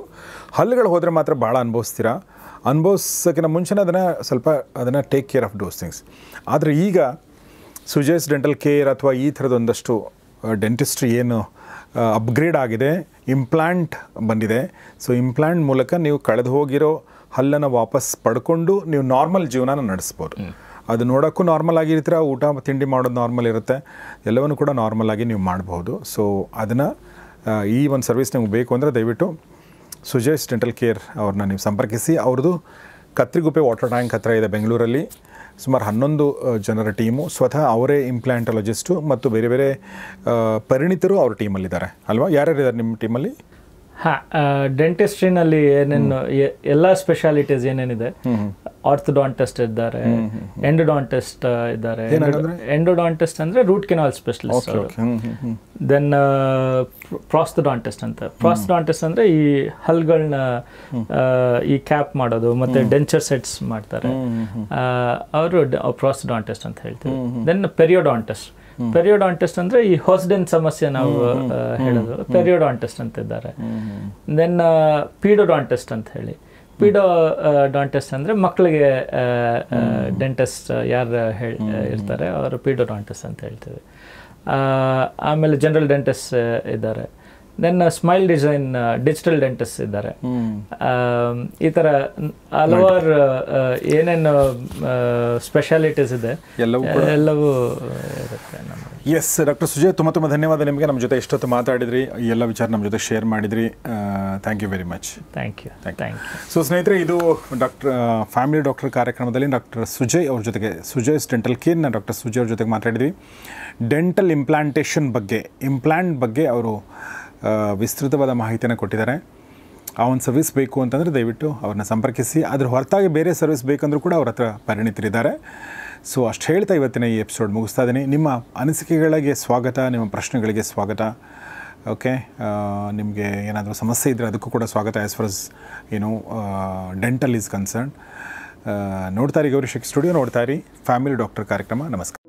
ಹಲ್ಲುಗಳು ಹೋದರೆ ಮಾತ್ರ ಭಾಳ ಅನುಭವಿಸೋಕ್ಕಿಂತ ಮುಂಚೆನೇ ಅದನ್ನು take care of those things. ಆದರೆ ಈಗ ಸುಜಯ್ಸ್ ಡೆಂಟಲ್ ಕೇರ್ ಅಥವಾ ಈ ಥರದ ಒಂದಷ್ಟು ಡೆಂಟಿಸ್ಟ್ರಿ ಏನು ಅಪ್ಗ್ರೇಡ್ ಆಗಿದೆ, ಇಂಪ್ಲಾಂಟ್ ಬಂದಿದೆ. ಸೊ ಇಂಪ್ಲಾಂಟ್ ಮೂಲಕ ನೀವು ಕಳೆದು ಹೋಗಿರೋ ಹಲ್ಲನ್ನು ವಾಪಸ್ ಪಡ್ಕೊಂಡು ನೀವು ನಾರ್ಮಲ್ ಜೀವನ ನಡೆಸ್ಬೋದು. ಅದು ನೋಡೋಕ್ಕೂ ನಾರ್ಮಲ್ ಆಗಿರ್ತೀರ, ಊಟ ತಿಂಡಿ ಮಾಡೋದು ನಾರ್ಮಲ್ ಇರುತ್ತೆ, ಎಲ್ಲವನ್ನೂ ಕೂಡ ನಾರ್ಮಲ್ ಆಗಿ ನೀವು ಮಾಡ್ಬೋದು. ಸೊ ಅದನ್ನು ಈ ಒಂದು ಸರ್ವಿಸ್ ನಿಮ್ಗೆ ಬೇಕು ಅಂದರೆ ದಯವಿಟ್ಟು ಸುಜಯ್ಸ್ ಡೆಂಟಲ್ ಕೇರ್ ಅವ್ರನ್ನ ನೀವು ಸಂಪರ್ಕಿಸಿ. ಅವ್ರದ್ದು ಕತ್ರಿಗುಪ್ಪೆ ವಾಟರ್ ಟ್ಯಾಂಕ್ ಹತ್ರ ಇದೆ ಬೆಂಗಳೂರಲ್ಲಿ. ಸುಮಾರು 11 ಜನರ ಟೀಮು, ಸ್ವತಃ ಅವರೇ ಇಂಪ್ಲಾಂಟಾಲಜಿಸ್ಟು ಮತ್ತು ಬೇರೆ ಬೇರೆ ಪರಿಣಿತರು ಅವ್ರ ಟೀಮಲ್ಲಿದ್ದಾರೆ ಅಲ್ವಾ? ಯಾರ್ಯಾರಿದ್ದಾರೆ ನಿಮ್ಮ ಟೀಮಲ್ಲಿ? ಹಾಂ, ಡೆಂಟಿಸ್ಟ್ರಿನಲ್ಲಿ ಏನೇನು ಎಲ್ಲ ಸ್ಪೆಷಾಲಿಟೀಸ್ ಏನೇನಿದೆ, ಆರ್ಥೋಡಾಂಟಿಸ್ಟ್ ಇದ್ದಾರೆ, ಎಂಡೋಡಾಂಟಿಸ್ಟ್ ಇದ್ದಾರೆ. ಎಂಡೋಡಾಂಟಿಸ್ಟ್ ಅಂದರೆ ರೂಟ್ ಕೆನಾಲ್ ಸ್ಪೆಷಲಿಸ್ಟ್. ದೆನ್ ಪ್ರಾಸ್ತೋಡಾಂಟಿಸ್ಟ್ ಅಂತ. ಪ್ರಾಸ್ತೋಡಾಂಟಿಸ್ಟ್ ಅಂದರೆ ಈ ಹಲ್ಗಳನ್ನ ಈ ಕ್ಯಾಪ್ ಮಾಡೋದು ಮತ್ತು ಡೆಂಚರ್ ಸೆಟ್ಸ್ ಮಾಡ್ತಾರೆ, ಅವರು ಪ್ರಾಸ್ತೋಡಾಂಟಿಸ್ಟ್ ಅಂತ ಹೇಳ್ತೀವಿ. ದೆನ್ ಪೆರಿಯೋಡಾಂಟಿಸ್ಟ್ ಅಂದರೆ ಈ ಹೊಸಡೆನ್ ಸಮಸ್ಯೆ ನಾವು ಹೇಳೋದು, ಪೆರಿಯೋಡಾಂಟಿಸ್ಟ್ ಅಂತ ಇದ್ದಾರೆ. ದೆನ್ ಪೀಡೋಡಾಂಟಿಸ್ಟ್ ಅಂತ ಹೇಳಿ. ಪೀಡೋಡಾಂಟಿಸ್ಟ್ ಅಂದರೆ ಮಕ್ಕಳಿಗೆ ಡೆಂಟಿಸ್ಟ್ ಯಾರು ಇರ್ತಾರೆ ಅವರು ಪೀಡೋಡಾಂಟಿಸ್ಟ್ ಅಂತ ಹೇಳ್ತೀವಿ. ಆಮೇಲೆ ಜನರಲ್ ಡೆಂಟಿಸ್ಟ್ ಇದ್ದಾರೆ. ದೆನ್ ಸ್ಮೈಲ್ ಡಿಜಿಟಲ್ ಡೆಂಟಿಸ್ಟ್ ಇದ್ದಾರೆ. ಈ ಥರ ಹಲವಾರು ಏನೇನು ಸ್ಪೆಷಾಲಿಟೀಸ್ ಇದೆ ಎಲ್ಲವೂ ಇರುತ್ತೆ ನಮ್ಮಲ್ಲಿ. ಎಸ್ ಡಾಕ್ಟರ್ ಸುಜಯ್, ತುಂಬ ಧನ್ಯವಾದ ನಿಮಗೆ. ನಮ್ಮ ಜೊತೆ ಎಷ್ಟೊತ್ತು ಮಾತಾಡಿದ್ರಿ, ಈ ಎಲ್ಲ ವಿಚಾರ ನಮ್ಮ ಜೊತೆ ಶೇರ್ ಮಾಡಿದ್ರಿ. Thank you very much. Thank you. So ಸ್ನೇಹಿತರೆ, ಇದು ಫ್ಯಾಮಿಲಿ ಡಾಕ್ಟರ್ ಕಾರ್ಯಕ್ರಮದಲ್ಲಿ ಡಾಕ್ಟರ್ ಸುಜಯ್ ಅವ್ರ ಜೊತೆಗೆ, ಸುಜಯ್ಸ್ ಡೆಂಟಲ್ ಕೇರ್ನ ಡಾಕ್ಟರ್ ಸುಜಯ್ ಅವ್ರ ಜೊತೆಗೆ ಮಾತಾಡಿದ್ವಿ. ಡೆಂಟಲ್ ಇಂಪ್ಲಾಂಟೇಷನ್ ಬಗ್ಗೆ, ಇಂಪ್ಲಾಂಟ್ ಬಗ್ಗೆ ಅವರು ವಿಸ್ತೃತವಾದ ಮಾಹಿತಿಯನ್ನು ಕೊಟ್ಟಿದ್ದಾರೆ. ಆ ಒಂದು ಸರ್ವಿಸ್ ಬೇಕು ಅಂತಂದರೆ ದಯವಿಟ್ಟು ಅವ್ರನ್ನ ಸಂಪರ್ಕಿಸಿ. ಅದ್ರ ಹೊರತಾಗಿ ಬೇರೆ ಸರ್ವಿಸ್ ಬೇಕಂದ್ರೂ ಕೂಡ ಅವ್ರ ಹತ್ರ ಪರಿಣಿತರಿದ್ದಾರೆ. ಸೊ ಅಷ್ಟು ಹೇಳ್ತಾ ಇವತ್ತಿನ ಈ ಎಪಿಸೋಡ್ ಮುಗಿಸ್ತಾ ಇದ್ದೀನಿ. ನಿಮ್ಮ ಅನಿಸಿಕೆಗಳಿಗೆ ಸ್ವಾಗತ, ನಿಮ್ಮ ಪ್ರಶ್ನೆಗಳಿಗೆ ಸ್ವಾಗತ. ಓಕೆ, ನಿಮಗೆ ಏನಾದರೂ ಸಮಸ್ಯೆ ಇದ್ದರೆ ಅದಕ್ಕೂ ಕೂಡ ಸ್ವಾಗತ. As for as dental is concern. ನೋಡ್ತಾ ಇರಿ ಗೌರಿ ಶಕ್ಕಿ ಸ್ಟುಡಿಯೋ, ನೋಡ್ತಾ ಇರಿ ಫ್ಯಾಮಿಲಿ ಡಾಕ್ಟರ್ ಕಾರ್ಯಕ್ರಮ. ನಮಸ್ಕಾರ.